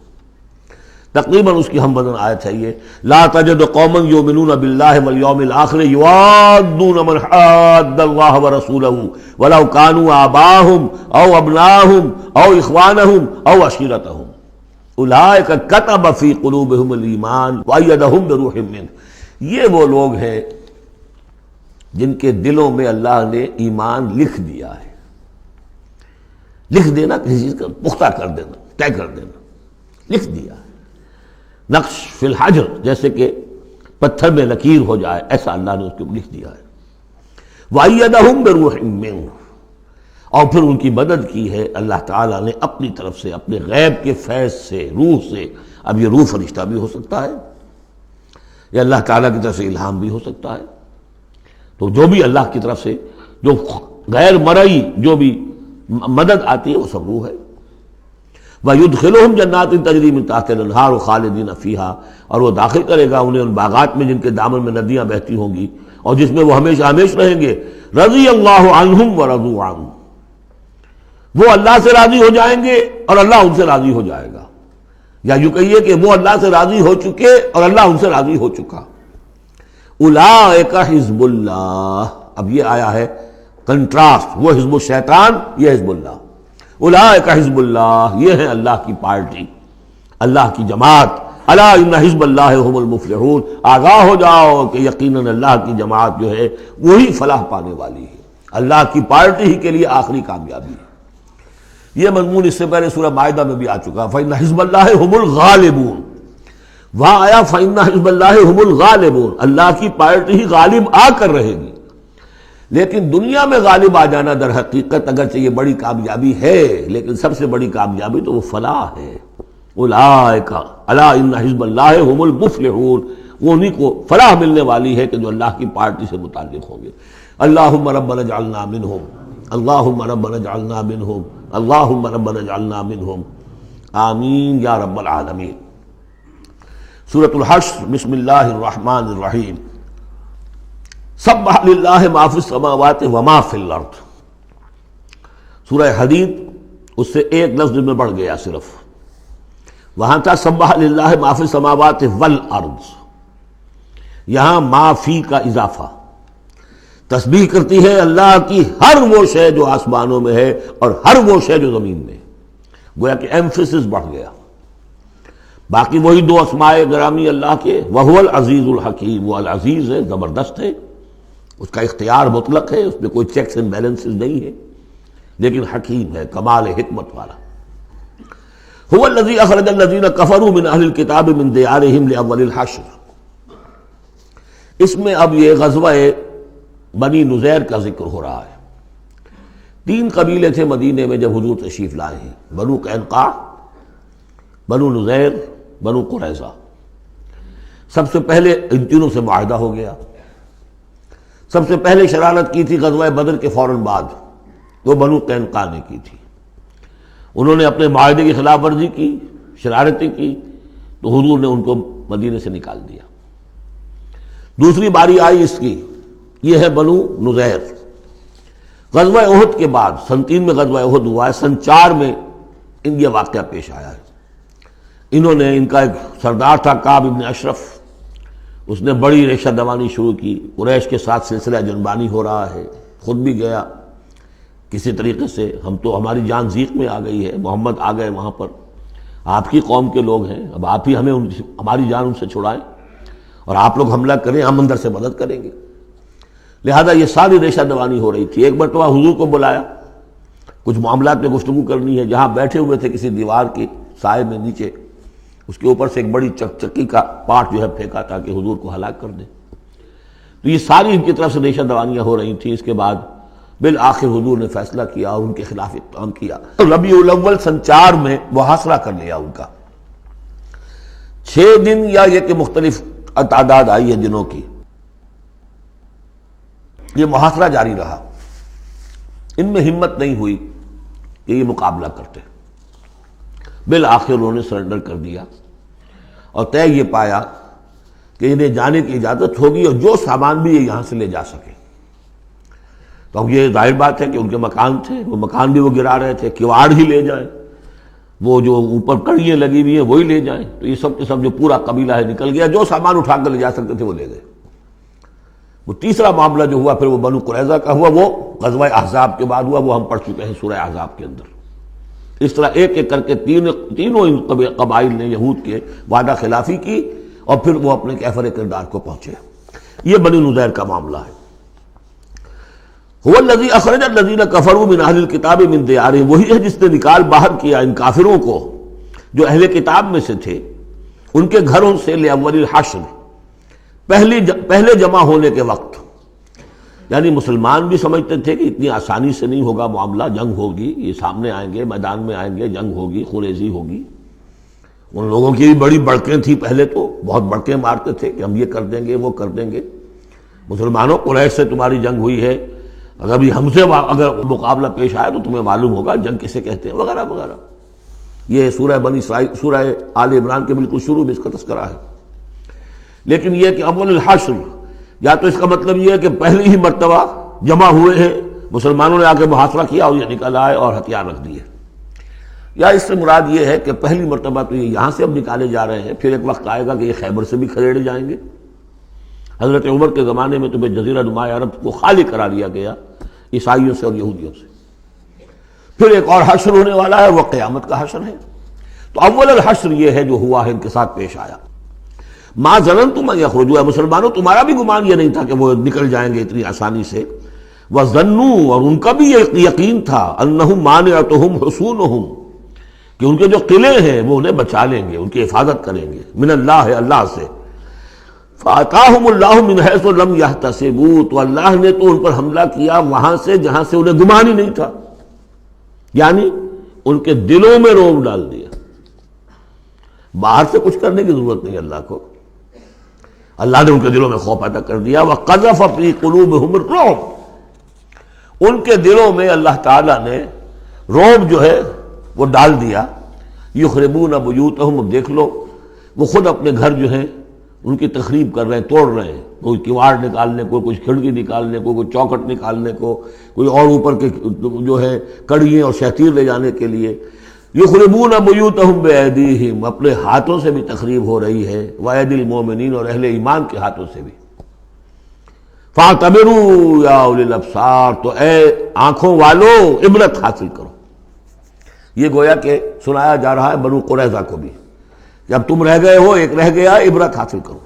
تقریباً اس کی ہم بدن آیت ہے یہ، لا تجد قوما یؤمنون باللہ والیوم الآخر یوادون من حاد اللہ ورسولہ ولو کانوا آباءہم او ابناءہم او اخوانہم او عشیرتہم اولئک کتب فی قلوبہم الایمان وایدہم بروح منہ، یہ وہ لوگ ہیں جن کے دلوں میں اللہ نے ایمان لکھ دیا ہے۔ لکھ دینا کسی چیز کا پختہ کر دینا، طے کر دینا، لکھ دیا ہے۔ نقش فی الحجر، جیسے کہ پتھر میں لکیر ہو جائے، ایسا اللہ نے اس کو لکھ دیا ہے۔ وَأَيَّدَهُمْ بِرُوحٍ مِّنْهُ، اور پھر ان کی مدد کی ہے اللہ تعالیٰ نے اپنی طرف سے، اپنے غیب کے فیض سے، روح سے۔ اب یہ روح فرشتہ بھی ہو سکتا ہے، یا اللہ تعالیٰ کی طرف سے الہام بھی ہو سکتا ہے۔ تو جو بھی اللہ کی طرف سے جو غیر مرئی جو بھی مدد آتی ہے وہ سب روح ہے۔ وَيُدْخِلُهُمْ جَنَّاتٍ تَجْرِي مِن تَحْتِهَا الْأَنْهَارُ خَالِدِينَ فِيهَا، اور وہ داخل کرے گا انہیں ان باغات میں جن کے دامن میں ندیاں بہتی ہوں گی اور جس میں وہ ہمیشہ ہمیش رہیں گے۔ رضی اللہ عنہم ورضوا عنہ، وہ اللہ سے راضی ہو جائیں گے اور اللہ ان سے راضی ہو جائے گا، یا یوں کہیے کہ وہ اللہ سے راضی ہو چکے اور اللہ ان سے راضی ہو چکا۔ اولئک حزب اللہ، اب یہ آیا ہے کنٹراسٹ، وہ حزب الشیطان، یہ حزب اللہ۔ اولئک حزب اللہ، یہ ہے اللہ کی پارٹی، اللہ کی جماعت۔ الا ان حزب اللہ هم المفلحون، آگاہ ہو جاؤ کہ یقیناً اللہ کی جماعت جو ہے وہی فلاح پانے والی ہے، اللہ کی پارٹی ہی کے لیے آخری کامیابی ہے۔ یہ مضمون اس سے پہلے سورہ مائدہ میں بھی آ چکا، فإن حزب اللہ هم الغالبون، وہاں آیا فإن حزب اللہ هم الغالبون، اللہ کی پارٹی ہی غالب آ کر رہے گی۔ لیکن دنیا میں غالب آ جانا در حقیقت اگرچہ یہ بڑی کامیابی ہے، لیکن سب سے بڑی کامیابی تو وہ فلاح ہے۔ اولئک الا ان حزب اللہ هم المفلحون، وہ انہیں کو فلاح ملنے والی ہے کہ جو اللہ کی پارٹی سے متعلق ہوں گے۔ اللہم ربنا اجعلنا منہم، اللہم ربنا اجعلنا منہم، اللہم ربنا اجعلنا منہم، آمین یا رب العالمین۔ سورۃ الحشر، بسم اللہ الرحمن الرحیم۔ سبح للہ ما فی السماوات وما فی الارض، سورہ حدید اس سے ایک لفظ میں بڑھ گیا صرف، وہاں تھا سبح للہ ما فی السماوات والارض، یہاں ما فی کا اضافہ، تسبیح کرتی ہے اللہ کی ہر وہ شے جو آسمانوں میں ہے اور ہر وہ شے جو زمین میں ہے، گویا کہ ایمفیسس بڑھ گیا۔ باقی وہی دو اسماء گرامی اللہ کے، وہو العزیز الحکیم، وہ العزیز ہے، زبردست ہے، اس کا اختیار مطلق ہے، اس میں کوئی چیکس اینڈ بیلنسز نہیں ہے، لیکن حکیم ہے، کمال حکمت والا۔ هو الذی اخرج الذین کفروا من اہل الکتاب من دیارہم لاول الحشر، اس میں اب یہ غزوہ بنی نذیر کا ذکر ہو رہا ہے۔ تین قبیلے تھے مدینے میں جب حضور تشریف لائے ہیں، بنو قینقاع، بنو نذیر، بنو قریظہ۔ سب سے پہلے ان تینوں سے معاہدہ ہو گیا۔ سب سے پہلے شرارت کی تھی غزوہ بدر کے فوراً بعد، وہ بنو قینقاع نے کی تھی۔ انہوں نے اپنے معاہدے کی خلاف ورزی کی، شرارتیں کی، تو حضور نے ان کو مدینے سے نکال دیا۔ دوسری باری آئی اس کی، یہ ہے بنو نذیر۔ غزوہ احد کے بعد، سن 3 میں غزوہ احد ہوا ہے، سن 4 میں یہ واقعہ پیش آیا ہے۔ انہوں نے، ان کا ایک سردار تھا کعب ابن اشرف، اس نے بڑی ریشہ دوانی شروع کی، قریش کے ساتھ سلسلہ جنبانی ہو رہا ہے، خود بھی گیا کسی طریقے سے، ہم تو ہماری جان ضیق میں آ گئی ہے، محمد آ گئے وہاں پر، آپ کی قوم کے لوگ ہیں، اب آپ ہی ہمیں ہماری جان ان سے چھڑائیں اور آپ لوگ حملہ کریں، ہم اندر سے مدد کریں گے۔ لہذا یہ ساری ریشہ دوانی ہو رہی تھی۔ ایک مرتبہ حضور کو بلایا، کچھ معاملات میں گفتگو کرنی ہے، جہاں بیٹھے ہوئے تھے کسی دیوار کے سائے میں نیچے، اس کے اوپر سے ایک بڑی چکی کا پارٹ جو ہے پھینکا تاکہ حضور کو ہلاک کر دے۔ تو یہ ساری ان کی طرف سے ریشہ دوانیاں ہو رہی تھیں۔ اس کے بعد بالآخر حضور نے فیصلہ کیا اور ان کے خلاف اقدام کیا۔ ربیع الاول سن 4 میں محاصرہ کر لیا ان کا، 6 دن یا یہ کہ مختلف تعداد آئی ہے دنوں کی، یہ محاصرہ جاری رہا۔ ان میں ہمت نہیں ہوئی کہ یہ مقابلہ کرتے، بالآخر انہوں نے سرنڈر کر دیا اور طے یہ پایا کہ انہیں جانے کی اجازت ہوگی اور جو سامان بھی یہ یہاں سے لے جا سکے۔ تو اب یہ ظاہر بات ہے کہ ان کے مکان تھے، وہ مکان بھی وہ گرا رہے تھے، کواڑ ہی لے جائیں، وہ جو اوپر کڑیاں لگی ہوئی ہیں وہی لے جائیں۔ تو یہ سب کے سب جو پورا قبیلہ ہے نکل گیا، جو سامان اٹھا کر لے جا سکتے تھے وہ لے گئے۔ وہ تیسرا معاملہ جو ہوا پھر وہ بنو قریظہ کا ہوا، وہ غزوہ احزاب کے بعد ہوا، وہ ہم پڑھ چکے ہیں سورہ احزاب کے اندر۔ اس طرح ایک ایک کر کے تینوں قبائل نے یہود کے وعدہ خلافی کی اور پھر وہ اپنے کیفر کردار کو پہنچے۔ یہ بنی نذیر کا معاملہ ہے۔ هو الذی اخرج الذین کفروا من اہل الکتاب من دیارہم، وہی ہے جس نے نکال باہر کیا ان کافروں کو جو اہل کتاب میں سے تھے ان کے گھروں سے، لاول الحشر، پہلے جمع ہونے کے وقت۔ یعنی مسلمان بھی سمجھتے تھے کہ اتنی آسانی سے نہیں ہوگا معاملہ، جنگ ہوگی، یہ سامنے آئیں گے، میدان میں آئیں گے، جنگ ہوگی، خونریزی ہوگی۔ ان لوگوں کی بھی بڑی بڑکیں تھیں، پہلے تو بہت بڑکیں مارتے تھے کہ ہم یہ کر دیں گے، وہ کر دیں گے۔ مسلمانوں، قریش سے تمہاری جنگ ہوئی ہے، اگر بھی ہم سے اگر مقابلہ پیش آئے تو تمہیں معلوم ہوگا جنگ کسے کہتے ہیں، وغیرہ وغیرہ۔ یہ سورہ بنی اسرائیل، سورہ آل عمران کے بالکل شروع میں اس کا تذکرہ ہے۔ لیکن یہ کہ اول الحشر، یا تو اس کا مطلب یہ ہے کہ پہلی ہی مرتبہ جمع ہوئے ہیں، مسلمانوں نے آ کے محاصرہ کیا اور یہ نکل آئے اور ہتھیار رکھ دیے، یا اس سے مراد یہ ہے کہ پہلی مرتبہ تو یہ یہاں سے اب نکالے جا رہے ہیں، پھر ایک وقت آئے گا کہ یہ خیبر سے بھی کھریڑے جائیں گے۔ حضرت عمر کے زمانے میں تو جزیرہ نما عرب کو خالی کرا دیا گیا عیسائیوں سے اور یہودیوں سے۔ پھر ایک اور حشر ہونے والا ہے، وہ قیامت کا حشر ہے۔ تو اول الحشر یہ ہے جو ہوا ہے، ان کے ساتھ پیش آیا۔ ما ظننتم ان یخرجوا، مسلمانوں تمہارا بھی گمان یہ نہیں تھا کہ وہ نکل جائیں گے اتنی آسانی سے۔ وظنوا، اور ان کا بھی یہ یقین تھا، انہم مانعتہم حصونہم، کہ ان کے جو قلعے ہیں وہ انہیں بچا لیں گے، ان کی حفاظت کریں گے، من اللہ، اللہ سے۔ فَأَتَاهُمُ اللَّهُ مِنْ حَيْثُ لَمْ يَحْتَسِبُوا، تو اللہ نے تو ان پر حملہ کیا وہاں سے جہاں سے انہیں گمان ہی نہیں تھا، یعنی ان کے دلوں میں رعب ڈال دیا۔ باہر سے کچھ کرنے کی ضرورت نہیں اللہ کو، اللہ نے ان کے دلوں میں خوف پیدا کر دیا۔ وَقَذَفَ فِي قُلُوبِهِمُ الرُّعْبَ، ان کے دلوں میں اللہ تعالیٰ نے رعب جو ہے وہ ڈال دیا۔ یخربون بیوتہم، اب دیکھ لو وہ خود اپنے گھر جو ہیں ان کی تخریب کر رہے ہیں، توڑ رہے ہیں، کوئی کیواڑ نکالنے کو، کچھ کھڑکی نکالنے کو، کوئی چوکٹ نکالنے کو، کوئی اور اوپر کے جو ہے کڑیے اور شہتیر لے جانے کے لیے۔ یخربون بیوتہم بایدیہم، اپنے ہاتھوں سے بھی تخریب ہو رہی ہے، وایدی المومنین، اور اہل ایمان کے ہاتھوں سے بھی۔ فاعتبروا یا اولی الابصار، تو اے آنکھوں والو عبرت حاصل کرو۔ یہ گویا کہ سنایا جا رہا ہے بنو قریظہ کو بھی، جب تم رہ گئے ہو، ایک رہ گیا، عبرت حاصل کرو۔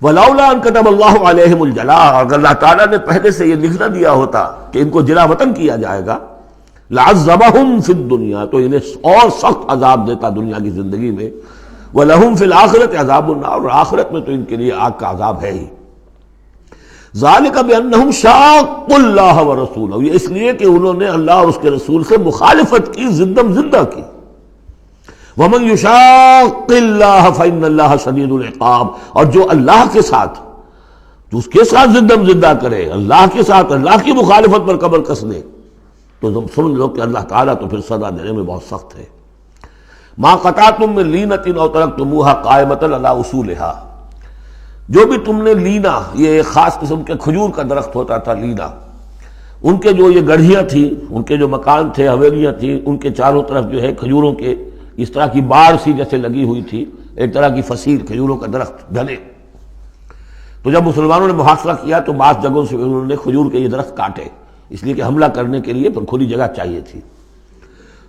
وَلَوْلَا أَن كَتَبَ اللَّهُ عَلَيْهِمُ الْجَلَاءَ، اگر اللہ تعالیٰ نے پہلے سے یہ لکھ نہ دیا ہوتا کہ ان کو جلا وطن کیا جائے گا، لَعَذَّبَهُمْ فِي الدُّنْيَا، تو انہیں اور سخت عذاب دیتا دنیا کی زندگی میں، وَلَهُمْ فِي الْآخِرَةِ عَذَابُ النَّارِ، اور آخرت میں تو ان کے لیے آگ کا عذاب ہے ہی۔ ذَلِكَ بِأَنَّهُمْ شَاقُّوا اللَّهَ وَرَسُولَهُ، یہ اس لیے کہ انہوں نے اللہ اور اس کے رسول سے مخالفت کی، زدم زدہ کی۔ وَمَن يُشَاقِّ اللَّهَ فَإِنَّ اللَّهَ شَدِيدُ الْعِقَابِ، اور جو اللہ کے ساتھ، جو اس کے ساتھ زدم زدہ کرے، اللہ کے ساتھ اللہ کی مخالفت پر کمر کس لے، تو تم سن لو کہ اللہ تعالیٰ تو پھر سزا دینے میں بہت سخت ہے۔ مَا قَطَعْتُم مِّن لِینَةٍ أَوْ تَرَكْتُمُوهَا قَائِمَةً عَلَىٰ أُصُولِهَا، جو بھی تم نے لینا، یہ ایک خاص قسم کے کھجور کا درخت ہوتا تھا لینا، ان کے جو یہ گڑھیاں تھیں، ان کے جو مکان تھے، حویلیاں تھیں، ان کے چاروں طرف جو ہے کھجوروں کے اس طرح کی باڑ سی جیسے لگی ہوئی تھی، ایک طرح کی فصیل کھجوروں کا درخت گھنے۔ تو جب مسلمانوں نے محاصرہ کیا تو بعض جگہوں سے انہوں نے کھجور کے یہ درخت کاٹے، اس لیے کہ حملہ کرنے کے لیے کھلی جگہ چاہیے تھی۔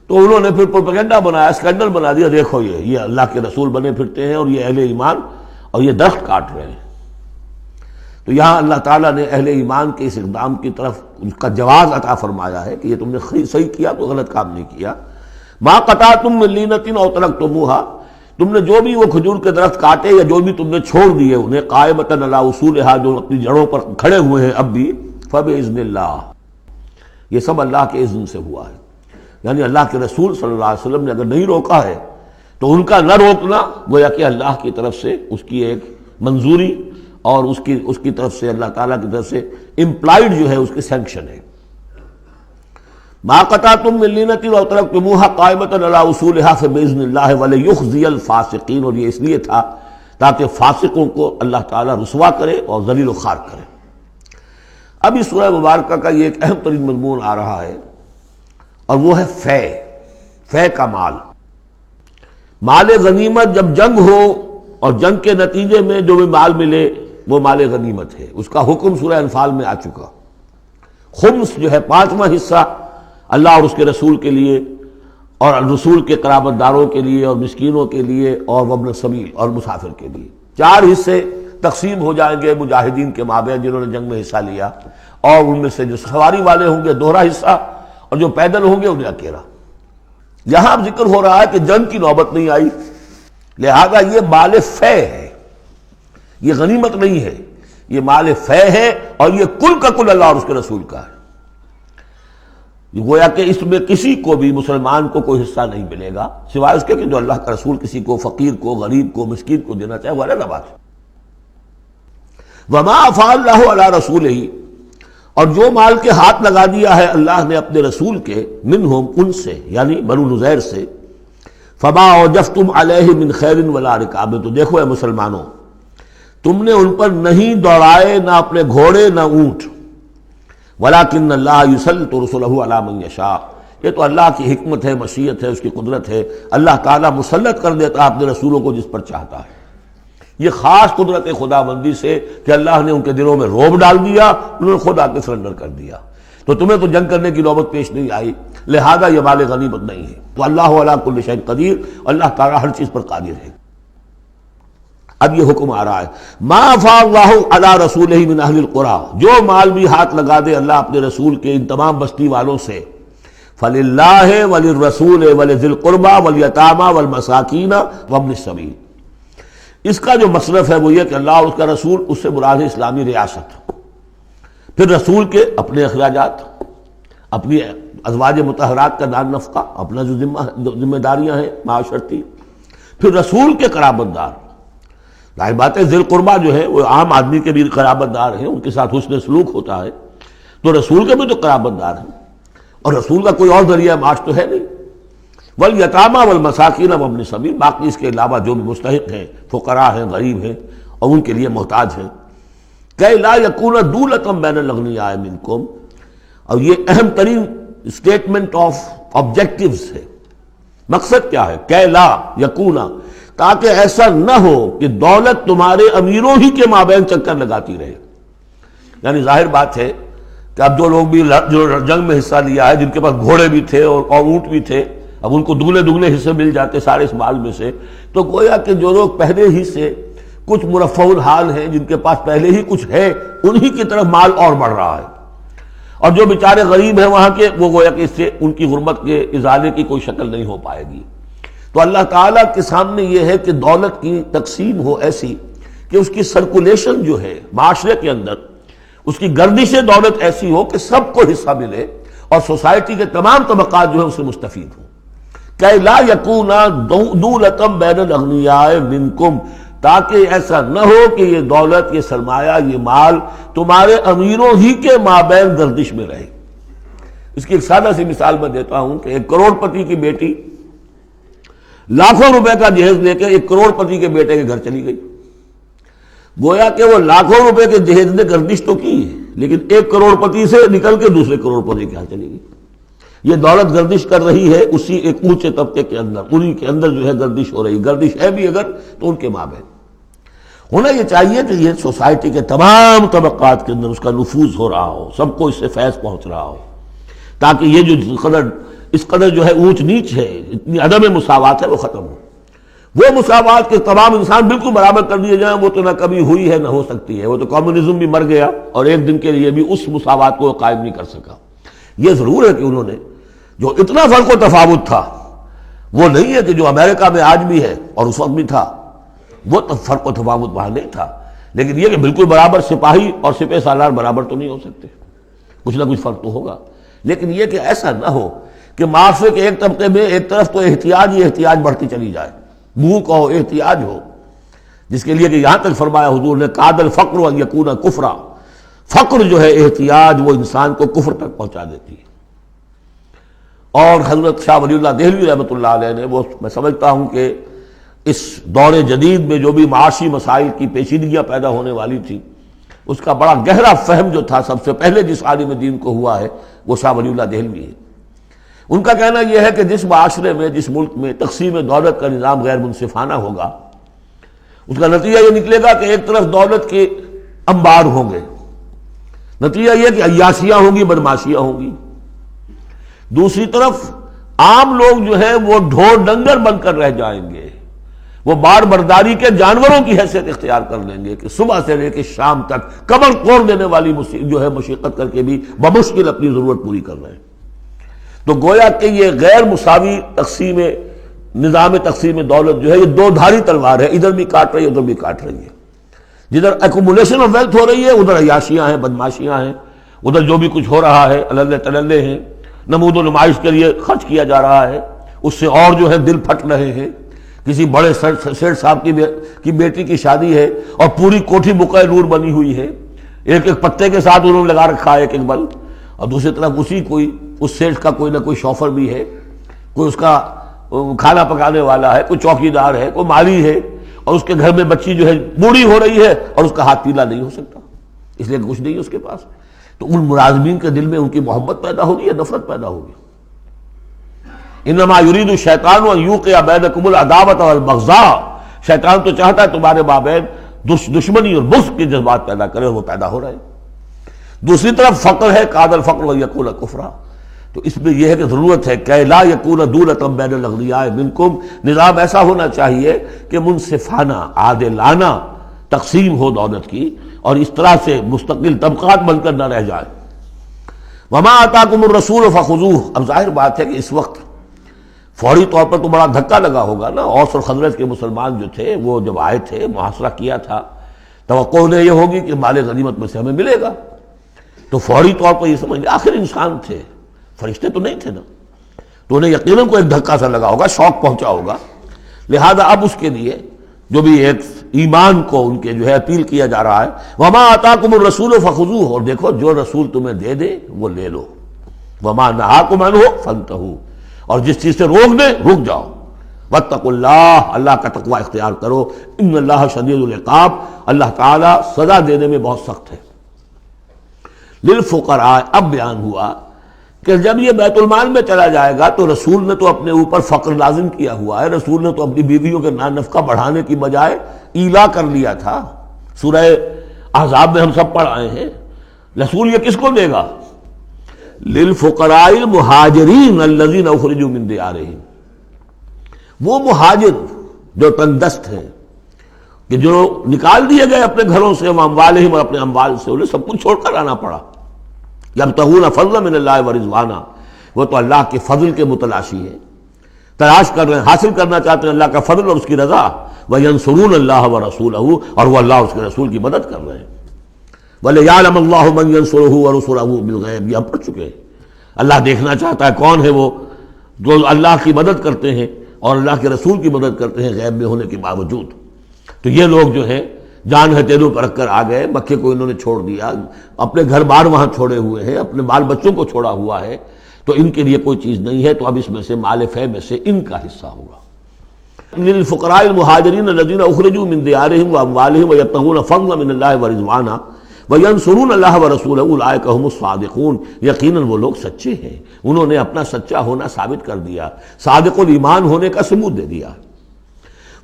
تو انہوں نے پھر پروپیگنڈا بنایا، اسکینڈل بنا دیا، دیکھو یہ اللہ کے رسول بنے پھرتے ہیں اور یہ اہل ایمان، اور یہ درخت کاٹ رہے ہیں۔ تو یہاں اللہ تعالیٰ نے اہل ایمان کے اس اقدام کی طرف اس کا جواز عطا فرمایا ہے کہ یہ تم نے صحیح کیا، تو غلط کام نہیں کیا۔ مَا قَطَعْتُم مِّن لِینَةٍ أَوْ تَرَكْتُمُوهَا، تم نے جو بھی وہ کھجور کے درخت کاٹے یا جو بھی تم نے چھوڑ دیے انہیں، قائمۃ علی اصولها، جو اپنی جڑوں پر کھڑے ہوئے ہیں اب بھی، فباذن اللہ، یہ سب اللہ کے اذن سے ہوا ہے۔ یعنی اللہ کے رسول صلی اللہ علیہ وسلم نے اگر نہیں روکا ہے تو ان کا نہ روکنا گویا کہ اللہ کی طرف سے اس کی ایک منظوری اور اس کی طرف سے اللہ تعالیٰ کی طرف سے امپلائڈ جو ہے اس کی سینکشن ہے۔ مَا قَطَعْتُم مِّن لِینَةٍ أَوْ تَرَكْتُمُوهَا قَائِمَةً عَلَىٰ أُصُولِهَا فَبِإِذْنِ اللَّهِ وَلِيُخْزِيَ الْفَاسِقِينَ، اور یہ اس لیے تھا تاکہ فاسقوں کو اللہ تعالیٰ رسوا کرے اور ذلیل و خوار کرے۔ اب اس سورہ مبارکہ کا یہ ایک اہم ترین مضمون آ رہا ہے، اور وہ ہے فے کا مال۔ مال غنیمت، جب جنگ ہو اور جنگ کے نتیجے میں جو بھی مال ملے وہ مال غنیمت ہے، اس کا حکم سورہ انفال میں آ چکا۔ خمس جو ہے 5واں حصہ اللہ اور اس کے رسول کے لیے اور رسول کے قرابت داروں کے لیے اور مسکینوں کے لیے اور وابن السبیل اور مسافر کے لیے 4 حصے تقسیم ہو جائیں گے مجاہدین کے مابین جنہوں نے جنگ میں حصہ لیا، اور ان میں سے جو سواری والے ہوں گے دوہرا حصہ، اور جو پیدل ہوں گے انہیں اکیلا۔ یہاں اب ذکر ہو رہا ہے کہ جنگ کی نوبت نہیں آئی، لہذا یہ مال فے ہے، یہ غنیمت نہیں ہے، یہ مال فے ہے، اور یہ کل کا کل اللہ اور اس کے رسول کا ہے۔ گویا کہ اس میں کسی کو بھی مسلمان کو کوئی حصہ نہیں ملے گا سوائے اس کے کہ جو اللہ کا رسول کسی کو فقیر کو، غریب کو، مسکین کو دینا چاہے، وہ علیحدہ بات ہے۔ وما افاء اللہ علی رسولہ، اور جو مال کے ہاتھ لگا دیا ہے اللہ نے اپنے رسول کے، منہم ان سے یعنی بنو نذیر سے، فما اوجفتم علیہ من خیر ولا رکاب، تو دیکھو اے مسلمانوں، تم نے ان پر نہیں دوڑائے نہ اپنے گھوڑے نہ اونٹ، ولیکن اللہ یسلط رسلہ علی من یشاء، یہ تو اللہ کی حکمت ہے، مشیت ہے، اس کی قدرت ہے، اللہ تعالیٰ مسلط کر دیتا ہے اپنے رسولوں کو جس پر چاہتا ہے۔ یہ خاص قدرت خداوندی سے کہ اللہ نے ان کے دلوں میں رعب ڈال دیا، انہوں نے خود آ کے سرنڈر کر دیا، تو تمہیں تو جنگ کرنے کی نوبت پیش نہیں آئی، لہذا یہ مال غنیمت نہیں ہے۔ تو اللہ علی کل شیء قدیر، اللہ تعالیٰ ہر چیز پر قادر ہے۔ اب یہ حکم آ رہا ہے، ما افاء اللہ علی رسولہ من اہل القری، جو مال بھی ہاتھ لگا دے اللہ اپنے رسول کے ان تمام بستی والوں سے، فللہ وللرسول ولذی القربی والیتامی والمساکین وابن السبیل، اس کا جو مصرف ہے وہ یہ کہ اللہ اور اس کا رسول، اس سے مراد ہے اسلامی ریاست، پھر رسول کے اپنے اخراجات، اپنی ازواج مطہرات کا دان نفقہ، اپنا جو ذمہ داریاں ہیں معاشرتی، پھر رسول کے قرابت دار، ظاہر بات ہے ذی القربیٰ جو ہے وہ عام آدمی کے بھی قرابت دار ہیں، ان کے ساتھ حسن سلوک ہوتا ہے، تو رسول کے بھی تو قرابت دار ہیں، اور رسول کا کوئی اور ذریعہ معاش تو ہے نہیں، والیتامی والمساکین وابن السبیل، باقی اس کے علاوہ جو بھی مستحق ہیں، فقراء ہیں، غریب ہیں اور ان کے لیے محتاج ہیں، کہ لا یکون دولۃ بین الاغنیاء منکم، اور یہ اہم ترین اسٹیٹمنٹ آف آبجیکٹیوز ہے۔ مقصد کیا ہے؟ کہ لا یکون، تاکہ ایسا نہ ہو کہ دولت تمہارے امیروں ہی کے مابین چکر لگاتی رہے۔ یعنی ظاہر بات ہے کہ اب جو لوگ بھی جو جنگ میں حصہ لیا ہے، جن کے پاس گھوڑے بھی تھے اور اونٹ بھی تھے، اب ان کو دگنے حصے مل جاتے سارے اس مال میں سے، تو گویا کہ جو لوگ پہلے ہی سے کچھ مرفع الحال ہیں، جن کے پاس پہلے ہی کچھ ہے، انہی کی طرف مال اور بڑھ رہا ہے، اور جو بیچارے غریب ہیں وہاں کے، وہ گویا کہ اس سے ان کی غربت کے ازالے کی کوئی شکل نہیں ہو پائے گی۔ تو اللہ تعالیٰ کے سامنے یہ ہے کہ دولت کی تقسیم ہو ایسی کہ اس کی سرکولیشن جو ہے معاشرے کے اندر، اس کی گردش دولت ایسی ہو کہ سب کو حصہ ملے اور سوسائٹی کے تمام طبقات جو ہے اس سے مستفید ہوں۔ کہ لا یکون دولۃ بین الاغنیاء منکم، تاکہ ایسا نہ ہو کہ یہ دولت، یہ سرمایہ، یہ مال تمہارے امیروں ہی کے مابین گردش میں رہے۔ اس کی ایک سادہ سی مثال میں دیتا ہوں کہ 1 کروڑ پتی کی بیٹی لاکھوں روپے کا جہیز لے کے 1 کروڑ پتی کے بیٹے کے گھر چلی گئی، گویا کہ وہ لاکھوں روپے کے جہیز نے گردش تو کی ہے، لیکن 1 کروڑ پتی سے نکل کے دوسرے کروڑ پتی کے ہاں چلی گئی۔ یہ دولت گردش کر رہی ہے اسی ایک اونچے طبقے کے اندر، انہی کے اندر جو ہے گردش ہو رہی، گردش ہے بھی اگر تو ان کے مابین ہونا یہ چاہیے کہ یہ سوسائٹی کے تمام طبقات کے اندر اس کا نفوذ ہو رہا ہو، سب کو اس سے فیض پہنچ رہا ہو، تاکہ یہ جو اس قدر جو ہے اونچ نیچ ہے، اتنی عدم مساوات ہے، وہ ختم ہو۔ وہ مساوات کے تمام انسان بالکل برابر کر دیے جائیں، وہ تو نہ کبھی ہوئی ہے نہ ہو سکتی ہے، وہ تو کمیونزم بھی مر گیا اور ایک دن کے لیے بھی اس مساوات کو قائم نہیں کر سکا۔ یہ ضرور ہے کہ انہوں نے جو اتنا فرق و تفاوت تھا، وہ نہیں ہے کہ جو امریکہ میں آج بھی ہے اور اس وقت بھی تھا، وہ فرق و تفاوت وہاں نہیں تھا، لیکن یہ کہ بالکل برابر سپاہی اور سپہ سالار برابر تو نہیں ہو سکتے، کچھ نہ کچھ فرق تو ہوگا، لیکن یہ کہ ایسا نہ ہو کہ معاشرے کے ایک طبقے میں ایک طرف تو احتیاج ہی احتیاج بڑھتی چلی جائے، بھوک ہو، احتیاج ہو، جس کے لیے کہ یہاں تک فرمایا حضور نے قاد الفقر ان یکون کفرا، فقر جو ہے، احتیاج، وہ انسان کو کفر تک پہنچا دیتی ہے۔ اور حضرت شاہ ولی اللہ دہلوی رحمۃ اللہ علیہ نے، وہ میں سمجھتا ہوں کہ اس دور جدید میں جو بھی معاشی مسائل کی پیچیدگیاں پیدا ہونے والی تھی، اس کا بڑا گہرا فہم جو تھا سب سے پہلے جس عالم دین کو ہوا ہے وہ شاہ ولی اللہ دہلوی ہے۔ ان کا کہنا یہ ہے کہ جس معاشرے میں، جس ملک میں تقسیم دولت کا نظام غیر منصفانہ ہوگا، اس کا نتیجہ یہ نکلے گا کہ ایک طرف دولت کے انبار ہوں گے، نتیجہ یہ کہ عیاشیاں ہوں گی، بدماشیاں ہوں گی، دوسری طرف عام لوگ جو ہیں وہ ڈھور ڈنگر بن کر رہ جائیں گے، وہ بار برداری کے جانوروں کی حیثیت اختیار کر لیں گے کہ صبح سے لے کے شام تک کمر توڑ دینے والی جو ہے مشقت کر کے بھی بمشکل اپنی ضرورت پوری کر رہے ہیں۔ تو گویا کہ یہ غیر مساوی نظام تقسیم دولت جو ہے یہ دو دھاری تلوار ہے، ادھر بھی کاٹ رہی ہے ادھر بھی کاٹ رہی ہے۔ جدھر ایکومولیشن آف ویلتھ ہو رہی ہے ادھر عیاشیاں ہیں، بدماشیاں ہیں، ادھر جو بھی کچھ ہو رہا ہے اللہ تللے ہیں، نمود و نمائش کے لیے خرچ کیا جا رہا ہے، اس سے اور جو ہے دل پھٹ رہے ہیں۔ کسی بڑے سیٹ صاحب کی بیٹی کی شادی ہے اور پوری کوٹھی بقعہ نور بنی ہوئی ہے، ایک ایک پتے کے ساتھ انہوں نے لگا رکھا ہے ایک ایک بلب، اور دوسری طرف اس سیٹ کا کوئی نہ کوئی شوفر بھی ہے، کوئی اس کا کھانا پکانے والا ہے، کوئی چوکی دار ہے، کوئی مالی ہے، اور اس کے گھر میں بچی جو ہے بوڑھی ہو رہی ہے اور اس کا ہاتھ پیلا نہیں ہو سکتا اس لیے کچھ نہیں ہے اس کے پاس۔ تو ان ملازمین کے دل میں ان کی محبت پیدا ہوگی یا نفرت پیدا ہوگی؟ انما یرید الشیطان ان یوقع بینکم العداوۃ والبغضاء، شیطان تو چاہتا ہے تمہارے مابین دشمنی اور بغض کے جذبات پیدا کرے، اور وہ پیدا ہو رہے ہیں۔ دوسری طرف فقر ہے، کاد الفقر ویکون کفرا، تو اس میں یہ ہے کہ ضرورت ہے کہ لا یکون دولۃ بین الاغنیاء منکم، نظام ایسا ہونا چاہیے کہ منصفانہ عادلانہ تقسیم ہو دولت کی، اور اس طرح سے مستقل طبقات بن کر نہ رہ جائے۔ وما آتاکم الرسول فخذوہ، اب ظاہر بات ہے کہ اس وقت فوری طور پر تو بڑا دھکا لگا ہوگا نا، اوس اور خزرج کے مسلمان جو تھے وہ جب آئے تھے محاصرہ کیا تھا، توقع انہیں یہ ہوگی کہ مال غنیمت میں سے ہمیں ملے گا، تو فوری طور پر یہ سمجھ لیں آخر انسان تھے، فرشتے تو نہیں تھے نا، تو انہیں یقیناً کوئی ایک دھکا سا لگا ہوگا، شوق پہنچا ہوگا۔ لہذا اب اس کے لیے جو بھی ایک ایمان کو ان کے جو ہے اپیل کیا جا رہا ہے، وما آتاکم الرسول فخذوہ، اور دیکھو جو رسول تمہیں دے دے وہ لے لو، وما نہاکم عنہ فانتہوا، اور جس چیز سے روک دے رک جاؤ، واتقوا اللہ، اللہ کا تقوی اختیار کرو، ان اللہ شدید العقاب، اللہ تعالیٰ سزا دینے میں بہت سخت ہے۔ للفقراء، اب بیان ہوا کہ جب یہ بیت المال میں چلا جائے گا تو رسول نے تو اپنے اوپر فقر لازم کیا ہوا ہے، رسول نے تو اپنی بیویوں کے نفقہ بڑھانے کی بجائے ایلا کر لیا تھا، سورہ احزاب میں ہم سب پڑھ آئے ہیں۔ رسول یہ کس کو دے گا؟ للفقراء المہاجرین الذین اخرجوا من دیارہم، وہ مہاجر جو تنگ دست ہیں، کہ جو نکال دیے گئے اپنے گھروں سے، اموالہم، اور اپنے اموال سے، انہیں سب کچھ چھوڑ کر آنا پڑا۔ یبتغون فضلا من اللہ ورضوانا، وہ تو اللہ کے فضل کے متلاشی ہیں، تلاش کر رہے ہیں، حاصل کرنا چاہتے ہیں اللہ کا فضل اور اس کی رضا، وینصرون اللہ ورسولہ، اور وہ اللہ اور اس کے رسول کی مدد کر رہے ہیں۔ وَلِيَعْلَمَ اللَّهُ مَنْ يَنصُرُهُ وَرُسُلَهُ بِالْغَیب، یہ ہم پڑھ چکے ہیں۔ اللہ دیکھنا چاہتا ہے کون ہے وہ جو اللہ کی مدد کرتے ہیں اور اللہ کے رسول کی مدد کرتے ہیں غیب میں ہونے کے باوجود۔ تو یہ لوگ جو ہیں جان ہتھیلیوں پر رکھ کر آ گئے، مکے کو انہوں نے چھوڑ دیا، اپنے گھر بار وہاں چھوڑے ہوئے ہیں، اپنے بال بچوں کو چھوڑا ہوا ہے، تو ان کے لیے کوئی چیز نہیں ہے، تو اب اس میں سے مال فے میں سے ان کا حصہ ہوگا۔ للفقراء المہاجرین الذین اخرجوا من دیارہم واموالہم ویبتغون فضلا من اللہ ورضوانا وینصرون اللہ ورسولہ اولئک ھم الصادقون، یقیناً وہ لوگ سچے ہیں، انہوں نے اپنا سچا ہونا ثابت کر دیا، صادق الایمان ہونے کا ثبوت دے دیا۔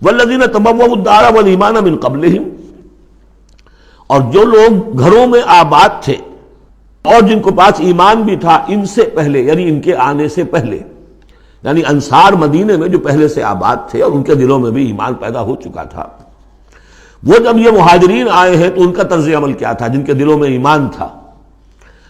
والذین تبوؤا الدار والایمان من قبلہم، اور جو لوگ گھروں میں آباد تھے اور جن کو پاس ایمان بھی تھا ان سے پہلے، یعنی ان کے آنے سے پہلے، یعنی انصار مدینے میں جو پہلے سے آباد تھے اور ان کے دلوں میں بھی ایمان پیدا ہو چکا تھا، وہ جب یہ مہاجرین آئے ہیں تو ان کا طرز عمل کیا تھا؟ جن کے دلوں میں ایمان تھا،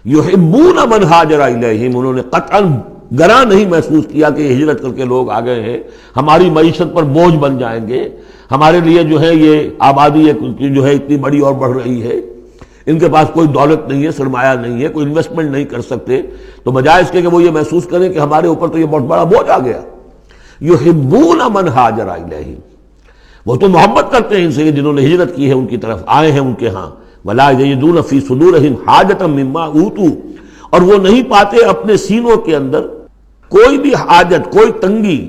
یحبون من ہاجر الیہم، انہوں نے قطعاً گراں نہیں محسوس کیا کہ یہ ہجرت کر کے لوگ آ گئے ہیں، ہماری معیشت پر بوجھ بن جائیں گے، ہمارے لیے جو ہے یہ آبادی جو ہے اتنی بڑی اور بڑھ رہی ہے، ان کے پاس کوئی دولت نہیں ہے، سرمایہ نہیں ہے، کوئی انویسٹمنٹ نہیں کر سکتے، تو بجائے اس کے کہ وہ یہ محسوس کریں کہ ہمارے اوپر تو یہ بہت بڑا بوجھ آ گیا، یحبون من ہاجر الیہم، وہ تو محبت کرتے ہیں ان سے جنہوں نے ہجرت کی ہے، ان کی طرف آئے ہیں ان کے ہاں، ولا یجدون فی صدورہم حاجۃ مما اوتوا، اور وہ نہیں پاتے اپنے سینوں کے اندر کوئی بھی حاجت، کوئی تنگی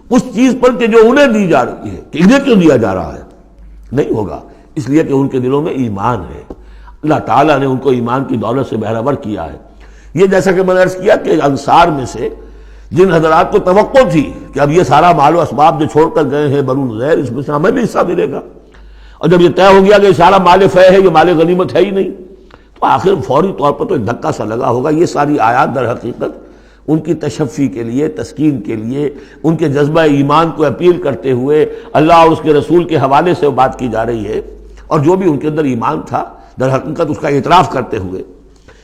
اس چیز پر کہ جو انہیں دی جا رہی ہے، کہ انہیں کیوں دیا جا رہا ہے، نہیں ہوگا، اس لیے کہ ان کے دلوں میں ایمان ہے، اللہ تعالیٰ نے ان کو ایمان کی دولت سے بہرہور کیا ہے۔ یہ جیسا کہ میں نے عرض کیا کہ انصار میں سے جن حضرات کو توقع تھی کہ اب یہ سارا مال و اسباب جو چھوڑ کر گئے ہیں بنو نذیر، اس میں سے ہمیں بھی حصہ ملے گا، اور جب یہ طے ہو گیا کہ یہ سارا مال فے ہے، یہ مال غنیمت ہے ہی نہیں، تو آخر فوری طور پر تو ایک دھکا سا لگا ہوگا۔ یہ ساری آیات در حقیقت ان کی تشفی کے لیے، تسکین کے لیے، ان کے جذبہ ایمان کو اپیل کرتے ہوئے اللہ اور اس کے رسول کے حوالے سے بات کی جا رہی ہے، اور جو بھی ان کے اندر ایمان تھا در حقیقت اس کا اعتراف کرتے ہوئے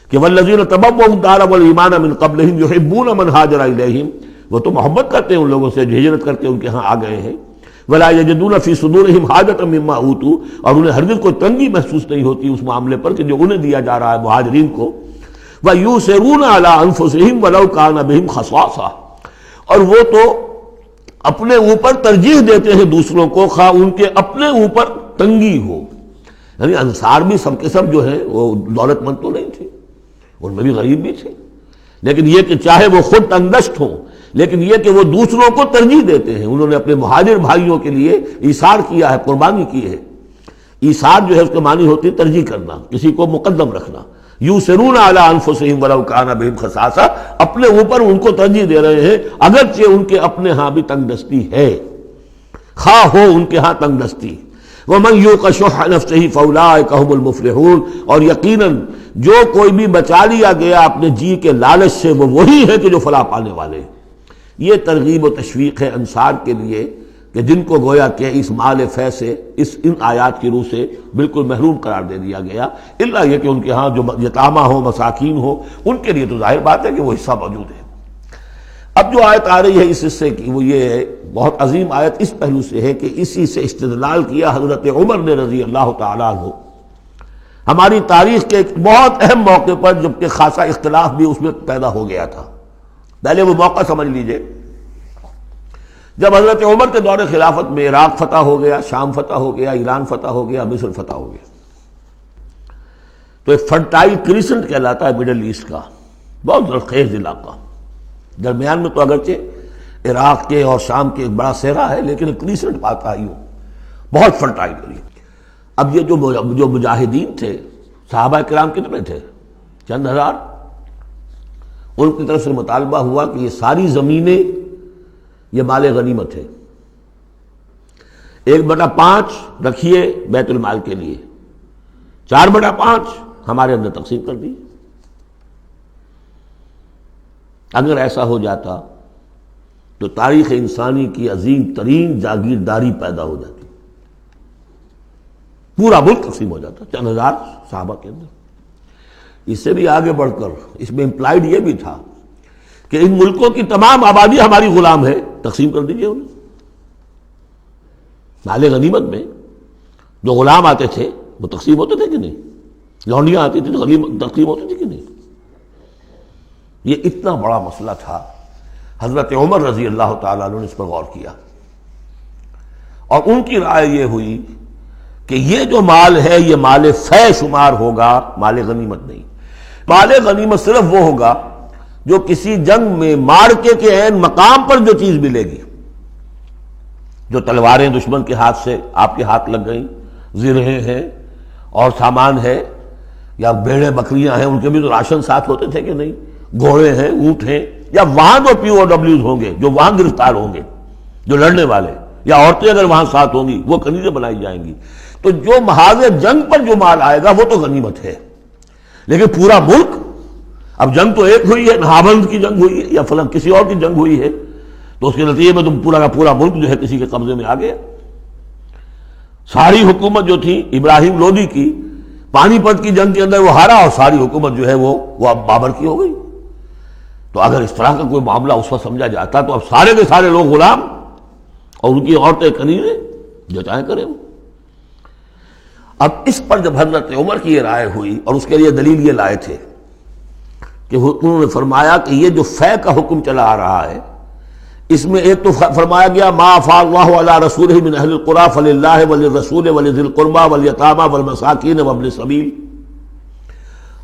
کہ والذین تبوؤا الدار والایمان من قبلہم یحبون من ہاجر الیہم، وہ تو محبت کرتے ہیں ان لوگوں سے جو ہجرت کرتے ان کے ہاں آ گئے ہیں، ولا یجدون فی صدورہم حاجۃ مما اوتوا، اور انہیں ہرگز کوئی تنگی محسوس نہیں ہوتی اس معاملے پر کہ جو انہیں دیا جا رہا ہے مہاجرین کو، وَيُؤْثِرُونَ عَلَىٰ أَنفُسِهِمْ وَلَوْ كَانَ بِهِمْ خَصَاصَةٌ، اور وہ تو اپنے اوپر ترجیح دیتے ہیں دوسروں کو خواہ ان کے اپنے اوپر تنگی ہو۔ یعنی انصار بھی سب کے سب جو ہیں وہ دولت مند تو نہیں تھے، ان میں بھی غریب بھی تھے، لیکن یہ کہ چاہے وہ خود تنگ دست ہوں، لیکن یہ کہ وہ دوسروں کو ترجیح دیتے ہیں، انہوں نے اپنے مہاجر بھائیوں کے لیے ایثار کیا ہے، قربانی کی ہے۔ ایثار جو ہے اس کے معنی ہوتی ہے ترجیح کرنا، کسی کو مقدم رکھنا۔ یؤثرون علی انفسہم ولو کان بہم خصاصہ، اپنے اوپر ان کو ترجیح دے رہے ہیں اگرچہ ان کے اپنے ہاں بھی تنگ دستی ہے، خواہ ہو ان کے ہاں تنگ دستی۔ ومن یوق شح نفسہ فاولئک هم المفلحون، اور یقیناً جو کوئی بھی بچا لیا گیا اپنے جی کے لالچ سے وہ وہی ہے کہ جو فلاح پانے والے۔ یہ ترغیب و تشویق ہے انصار کے لیے کہ جن کو گویا کہ اس مال فے سے ان آیات کی روح سے بالکل محروم قرار دے دیا گیا، الا یہ کہ ان کے ہاں جو یتامہ ہو، مساکین ہو، ان کے لیے تو ظاہر بات ہے کہ وہ حصہ موجود ہے۔ اب جو آیت آ رہی ہے اس حصے کی وہ یہ ہے، بہت عظیم آیت اس پہلو سے ہے کہ اسی سے استدلال کیا حضرت عمر نے رضی اللہ تعالیٰ عنہ ہماری تاریخ کے ایک بہت اہم موقع پر، جبکہ خاصا اختلاف بھی اس میں پیدا ہو گیا تھا۔ پہلے وہ موقع سمجھ لیجئے، جب حضرت عمر کے دور خلافت میں عراق فتح ہو گیا، شام فتح ہو گیا، ایران فتح ہو گیا، مصر فتح ہو گیا، تو ایک فرٹائل کریسنٹ کہلاتا ہے مڈل ایسٹ کا، بہت زرخیز علاقہ، درمیان میں تو اگرچہ عراق کے اور شام کے ایک بڑا صحرا ہے، لیکن ایک کریسنٹ پاتا ہے، یوں بہت فرٹائل ایریا۔ اب یہ جو مجاہدین تھے، صحابہ کرام کتنے تھے؟ چند ہزار۔ ان کی طرف سے مطالبہ ہوا کہ یہ ساری زمینیں یہ مال غنیمت ہے، 1/5 رکھیے بیت المال کے لیے، 4/5 ہمارے اندر تقسیم کر دی۔ اگر ایسا ہو جاتا تو تاریخ انسانی کی عظیم ترین جاگیرداری پیدا ہو جاتی، پورا ملک تقسیم ہو جاتا چند ہزار صحابہ کے اندر۔ اس سے بھی آگے بڑھ کر اس میں امپلائڈ یہ بھی تھا کہ ان ملکوں کی تمام آبادی ہماری غلام ہے، تقسیم کر دیجئے انہیں۔ مال غنیمت میں جو غلام آتے تھے وہ تقسیم ہوتے تھے کہ نہیں؟ لونڈیاں آتی تھیں تو غنیمت تقسیم ہوتی تھی کہ نہیں؟ یہ اتنا بڑا مسئلہ تھا، حضرت عمر رضی اللہ تعالیٰ عنہ نے اس پر غور کیا، اور ان کی رائے یہ ہوئی کہ یہ جو مال ہے یہ مال فے شمار ہوگا، مال غنیمت نہیں۔ مال غنیمت صرف وہ ہوگا جو کسی جنگ میں مارکے کے عین مقام پر جو چیز ملے گی، جو تلواریں دشمن کے ہاتھ سے آپ کے ہاتھ لگ گئیں، زرہیں ہیں اور سامان ہے، یا بھیڑیں بکریاں ہیں، ان کے بھی تو راشن ساتھ ہوتے تھے کہ نہیں، گھوڑے ہیں، اونٹ ہیں، یا وہاں جو پی او ڈبلیوز ہوں گے جو وہاں گرفتار ہوں گے، جو لڑنے والے، یا عورتیں اگر وہاں ساتھ ہوں گی وہ کنیزیں بنائی جائیں گی، تو جو محاذ جنگ پر جو مال آئے گا وہ تو غنیمت ہے۔ لیکن پورا ملک، اب جنگ تو ایک ہوئی ہے، نہابند کی جنگ ہوئی ہے یا فلاں کسی اور کی جنگ ہوئی ہے، تو اس کے نتیجے میں تم پورا کا پورا ملک جو ہے کسی کے قبضے میں آ گیا۔ ساری حکومت جو تھی ابراہیم لودھی کی، پانی پت کی جنگ کے اندر وہ ہارا اور ساری حکومت جو ہے وہ اب بابر کی ہو گئی۔ تو اگر اس طرح کا کوئی معاملہ اس وقت سمجھا جاتا تو اب سارے کے سارے لوگ غلام اور ان کی عورتیں کنیزیں، جو چاہے کریں وہ۔ اب اس پر جب حضرت عمر کی یہ رائے ہوئی، اور اس کے لیے دلیل یہ لائے تھے کہ انہوں نے فرمایا کہ یہ جو فے کا حکم چلا آ رہا ہے، اس میں ایک تو فرمایا گیا ما افاء اللہ علی رسولہ من اہل القری فللہ وللرسول ولذی القربى والیتامى والمساکین وابن السبیل۔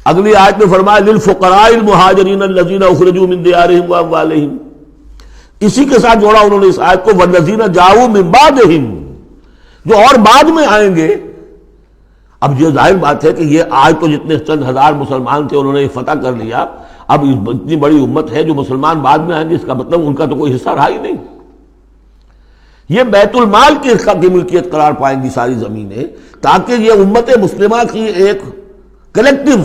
اگلی آیت میں فرمایا للفقراء المہاجرین الذین اخرجوا من دیارہم واموالہم، اسی کے ساتھ جوڑا انہوں نے اس آیت کو والذین جاؤوا من بعدہم، جو اور بعد میں آئیں گے۔ اب یہ ظاہر بات ہے کہ یہ آج تو جتنے چند ہزار مسلمان تھے انہوں نے فتح کر لیا، اب اتنی بڑی امت ہے جو مسلمان بعد میں آئیں گے، اس کا مطلب ان کا تو کوئی حصہ رہا ہی نہیں۔ یہ بیت المال کی ملکیت قرار پائیں گی ساری زمینیں، تاکہ یہ امت مسلمہ کی ایک کلیکٹیو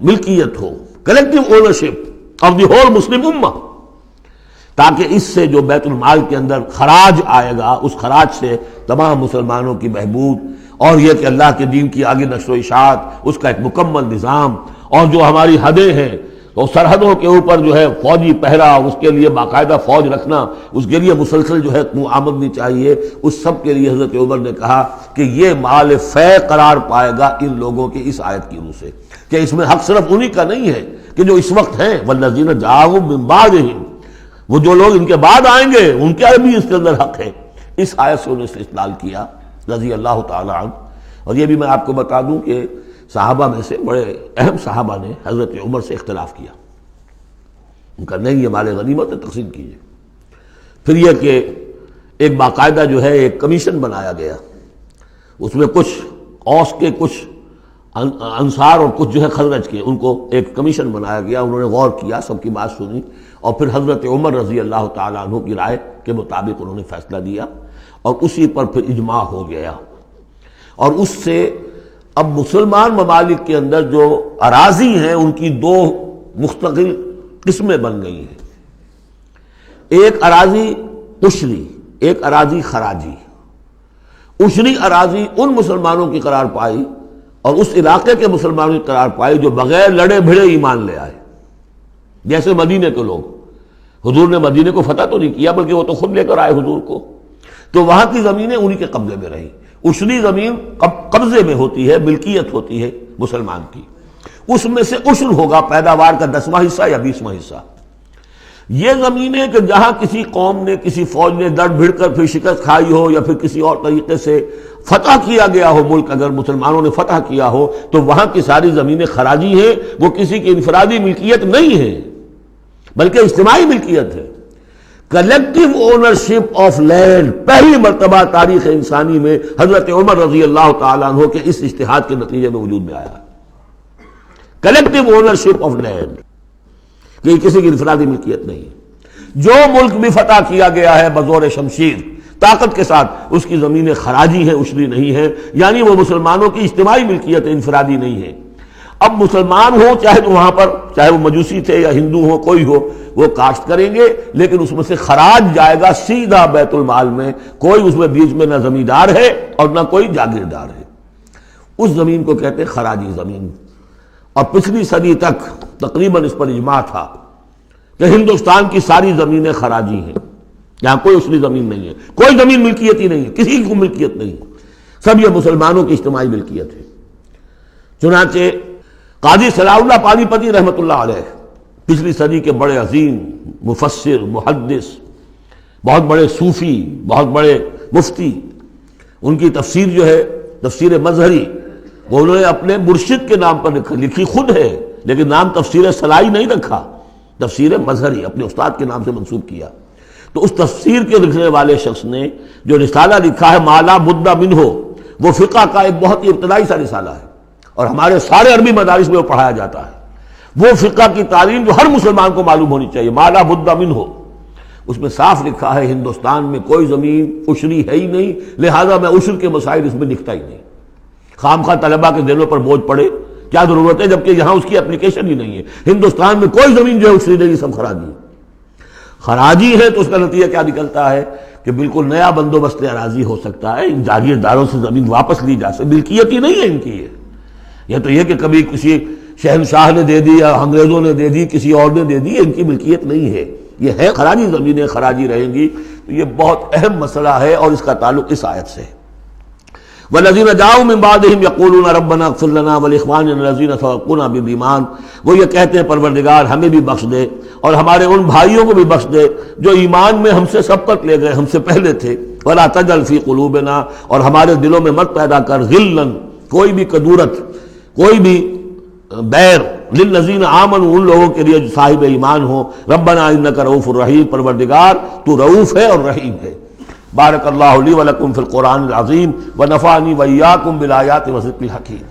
ملکیت ہو، collective ownership. of the whole Muslim Ummah، تاکہ اس سے جو بیت المال کے اندر خراج آئے گا اس خراج سے تمام مسلمانوں کی بہبود، اور یہ کہ اللہ کے دین کی آگے نشر و اشاعت، اس کا ایک مکمل نظام، اور جو ہماری حدیں ہیں تو سرحدوں کے اوپر جو ہے فوجی پہرا، اس کے لیے باقاعدہ فوج رکھنا، اس کے لیے مسلسل جو ہے آمدنی چاہیے، اس سب کے لیے حضرت عمر نے کہا کہ یہ مال فے قرار پائے گا ان لوگوں کے اس آیت کی روح سے، کہ اس میں حق صرف انہی کا نہیں ہے کہ جو اس وقت ہیں، والذین جاءوا من بعدہم، وہ جو لوگ ان کے بعد آئیں گے ان کے بھی اس کے اندر حق ہے۔ اس آیت سے انہیں استدلال کیا رضی اللہ تعالی عنہ۔ اور یہ بھی میں آپ کو بتا دوں کہ صحابہ میں سے بڑے اہم صحابہ نے حضرت عمر سے اختلاف کیا، ان کا نہیں یہ مال غنیمت ہے تقسیم کیجیے۔ پھر یہ کہ ایک باقاعدہ جو ہے ایک کمیشن بنایا گیا، اس میں کچھ اوس کے، کچھ انصار اور کچھ جو ہے خزرج کے، ان کو ایک کمیشن بنایا گیا، انہوں نے غور کیا، سب کی بات سنی، اور پھر حضرت عمر رضی اللہ تعالیٰ عنہ کی رائے کے مطابق انہوں نے فیصلہ دیا، اور اسی پر پھر اجماع ہو گیا۔ اور اس سے اب مسلمان ممالک کے اندر جو اراضی ہیں ان کی دو مستقل قسمیں بن گئی ہیں، ایک اراضی عشری، ایک اراضی خراجی۔ عشری اراضی ان مسلمانوں کی قرار پائی اور اس علاقے کے مسلمانوں کی قرار پائی جو بغیر لڑے بھڑے ایمان لے آئے، جیسے مدینے کے لوگ۔ حضور نے مدینے کو فتح تو نہیں کیا بلکہ وہ تو خود لے کر آئے حضور کو، تو وہاں کی زمینیں انہی کے قبضے میں رہی۔ عشری زمین قبضے میں ہوتی ہے، ملکیت ہوتی ہے مسلمان کی، اس میں سے عشر ہوگا پیداوار کا 10واں حصہ یا 20واں حصہ۔ یہ زمینیں کہ جہاں کسی قوم نے، کسی فوج نے لڑ بھڑ کر پھر شکست کھائی ہو یا پھر کسی اور طریقے سے فتح کیا گیا ہو ملک، اگر مسلمانوں نے فتح کیا ہو تو وہاں کی ساری زمینیں خراجی ہیں، وہ کسی کی انفرادی ملکیت نہیں ہے بلکہ اجتماعی ملکیت ہے۔ کلیکٹیو اونرشپ آف لینڈ پہلی مرتبہ تاریخ انسانی میں حضرت عمر رضی اللہ تعالیٰ عنہ کے اس اجتہاد کے نتیجے میں وجود میں آیا، کلیکٹیو اونرشپ آف لینڈ، کہ یہ کسی کی انفرادی ملکیت نہیں۔ جو ملک بھی فتح کیا گیا ہے بزور شمشیر طاقت کے ساتھ، اس کی زمینیں خراجی ہیں، عشری نہیں ہے، یعنی وہ مسلمانوں کی اجتماعی ملکیت ہے، انفرادی نہیں ہے۔ اب مسلمان ہو چاہے تو وہاں پر، چاہے وہ مجوسی تھے یا ہندو ہو، کوئی ہو، وہ کاشت کریں گے، لیکن اس میں سے خراج جائے گا سیدھا بیت المال میں، کوئی اس میں بیچ میں نہ زمیندار ہے اور نہ کوئی جاگیردار ہے۔ اس زمین کو کہتے ہیں خراجی زمین۔ اور پچھلی صدی تک تقریباً اس پر اجماع تھا کہ ہندوستان کی ساری زمینیں خراجی ہیں، یہاں کوئی اصلی زمین نہیں ہے، کوئی زمین ملکیت ہی نہیں ہے، کسی کو ملکیت نہیں، سب یہ مسلمانوں کی اجتماعی ملکیت ہے۔ چنانچہ قاضی صلاح اللہ پانی پتی رحمۃ اللہ علیہ، پچھلی صدی کے بڑے عظیم مفسر، محدث، بہت بڑے صوفی، بہت بڑے مفتی، ان کی تفسیر جو ہے تفسیر مظہری، وہ انہوں نے اپنے مرشد کے نام پر لکھی خود ہے، لیکن نام تفسیر صلاحی نہیں رکھا، تفسیر مظہری اپنے استاد کے نام سے منسوب کیا۔ تو اس تفسیر کے لکھنے والے شخص نے جو رسالہ لکھا ہے مالا بدھ منہ، وہ فقہ کا ایک بہت ہی ابتدائی سا رسالہ ہے، اور ہمارے سارے عربی مدارس میں وہ پڑھایا جاتا ہے۔ وہ فقہ کی تعلیم جو ہر مسلمان کو معلوم ہونی چاہیے، مالا بدھ منہ، اس میں صاف لکھا ہے ہندوستان میں کوئی زمین عشری ہے ہی نہیں، لہذا میں عشر کے مسائل اس میں لکھتا ہی نہیں۔ خام خواہ طلبہ کے دلوں پر بوجھ پڑے، کیا ضرورت ہے، جبکہ یہاں اس کی اپلیکیشن ہی نہیں ہے۔ ہندوستان میں کوئی زمین جو ہے عشری نہیں، سب خراجی ہے۔ خراجی ہے تو اس کا نتیجہ کیا نکلتا ہے کہ بالکل نیا بندوبست اراضی ہو سکتا ہے، ان جاگیرداروں سے زمین واپس لی جا سکتی، ملکیت ہی نہیں ہے ان کی۔ یہ تو یہ کہ کبھی کسی شہنشاہ نے دے دی یا انگریزوں نے دے دی، کسی اور نے دے دی، ان کی ملکیت نہیں ہے، یہ ہے خراجی زمینیں، خراجی رہیں گی۔ تو یہ بہت اہم مسئلہ ہے اور اس کا تعلق اس آیت سے ہے۔ والذین جاءوا من بعدہم یقولون ربنا اغفر لنا ولاخواننا الذین سبقونا بالایمان، وہ یہ کہتے ہیں پروردگار ہمیں بھی بخش دے اور ہمارے ان بھائیوں کو بھی بخش دے جو ایمان میں ہم سے سبقت لے گئے، ہم سے پہلے تھے۔ ولا تجعل فی قلوبنا، اور ہمارے دلوں میں مت پیدا کر غلا، کوئی بھی کدورت، کوئی بھی بیر، للذین آمنوا، ان لوگوں کے لیے جو صاحب ایمان ہو۔ ربنا انک رؤوف الرحیم، پروردگار تو رؤوف ہے اور رحیم ہے۔ بارک اللہ لی ولکم فی القرآن العظیم ونفعنی وإیاکم بالآیات والذکر الحکیم۔